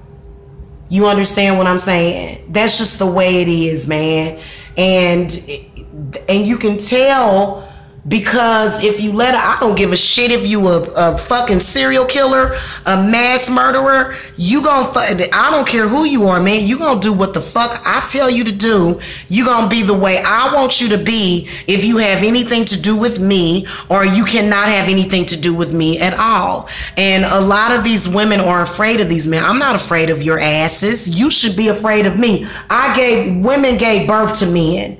You understand what I'm saying? That's just the way it is, man. And you can tell, because if you let her, I don't give a shit if you a fucking serial killer, a mass murderer, I don't care who you are, man. You gonna do what the fuck I tell you to do. You gonna be the way I want you to be if you have anything to do with me, or you cannot have anything to do with me at all. And a lot of these women are afraid of these men. I'm not afraid of your asses. You should be afraid of me. Women gave birth to men.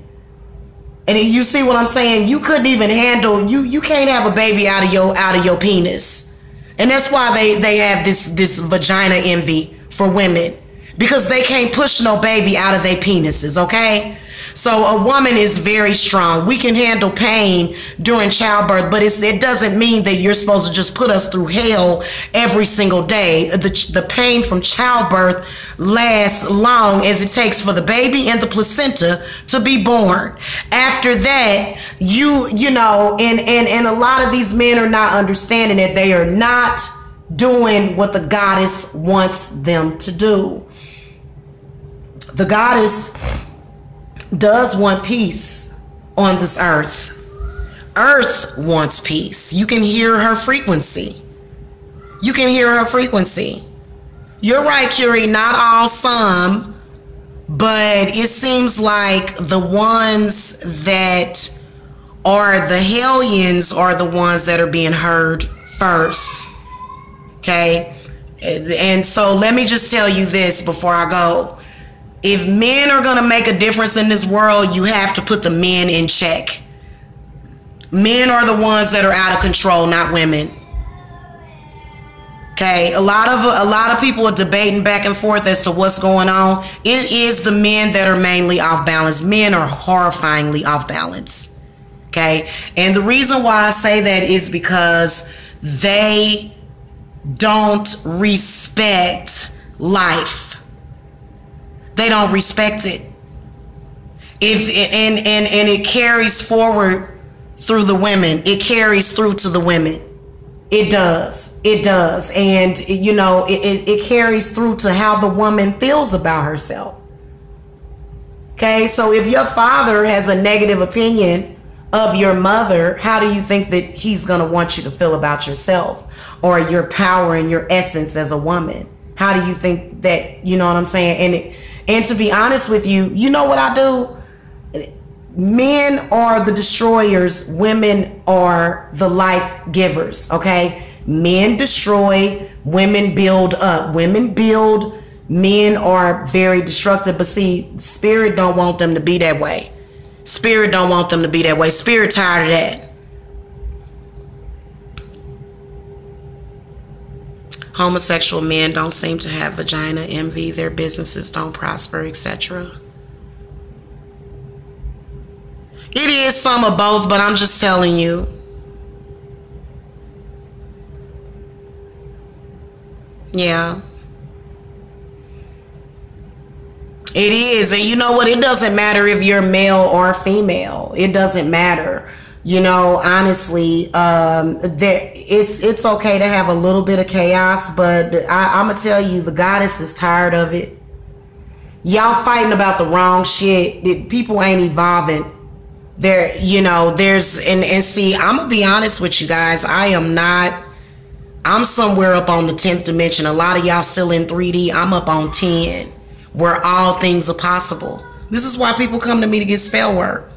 And you see what I'm saying? You couldn't even handle, you can't have a baby out of your penis. And that's why they have this vagina envy for women, because they can't push no baby out of their penises, okay? So a woman is very strong. We can handle pain during childbirth, but it doesn't mean that you're supposed to just put us through hell every single day. The pain from childbirth lasts long as it takes for the baby and the placenta to be born. After that, you know, and a lot of these men are not understanding that they are not doing what the goddess wants them to do. The goddess does want peace on this earth. Earth wants peace. You can hear her frequency. You can hear her frequency. You're right, Curie, not all, some, but it seems like the ones that are the hellions are the ones that are being heard first. Okay? And so let me just tell you this before I go. If men are going to make a difference in this world, you have to put the men in check. Men are the ones that are out of control, not women. Okay, a lot of people are debating back and forth as to what's going on. It is the men that are mainly off balance. Men are horrifyingly off balance. Okay, and the reason why I say that is because they don't respect life. They don't respect it. And it carries forward through the women. It carries through to the women. It does. It does. And you know, it carries through to how the woman feels about herself. Okay, so if your father has a negative opinion of your mother, how do you think that he's gonna want you to feel about yourself or your power and your essence as a woman? How do you think that, you know what I'm saying? And to be honest with you, you know what I do? Men are the destroyers. Women are the life givers. Okay? Men destroy. Women build up. Women build. Men are very destructive. But see, spirit don't want them to be that way. Spirit don't want them to be that way. Spirit tired of that. Homosexual men don't seem to have vagina envy. Their businesses don't prosper, etc. It is some of both, but I'm just telling you. Yeah. It is. And you know what? It doesn't matter if you're male or female. It doesn't matter. You know, honestly, it's okay to have a little bit of chaos, but I'm gonna tell you, the goddess is tired of it. Y'all fighting about the wrong shit. People ain't evolving. There, you know, there's and see, I'm gonna be honest with you guys. I'm somewhere up on the 10th dimension. A lot of y'all still in 3D. I'm up on 10, where all things are possible. This is why people come to me to get spell work.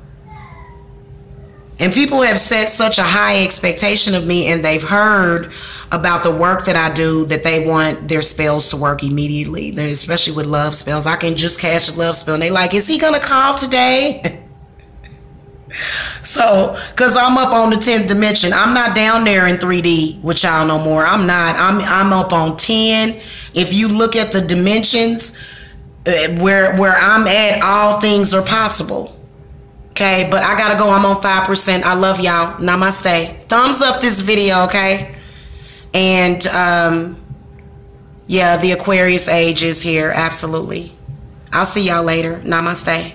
And people have set such a high expectation of me, and they've heard about the work that I do, that they want their spells to work immediately. Especially with love spells. I can just cast a love spell, and they like, is he gonna call today? So, cause I'm up on the 10th dimension. I'm not down there in 3D with y'all no more. I'm not. I'm up on 10. If you look at the dimensions where I'm at, all things are possible. Okay, but I gotta go. I'm on 5%. I love y'all. Namaste. Thumbs up this video, okay? And yeah, the Aquarius age is here. Absolutely. I'll see y'all later. Namaste.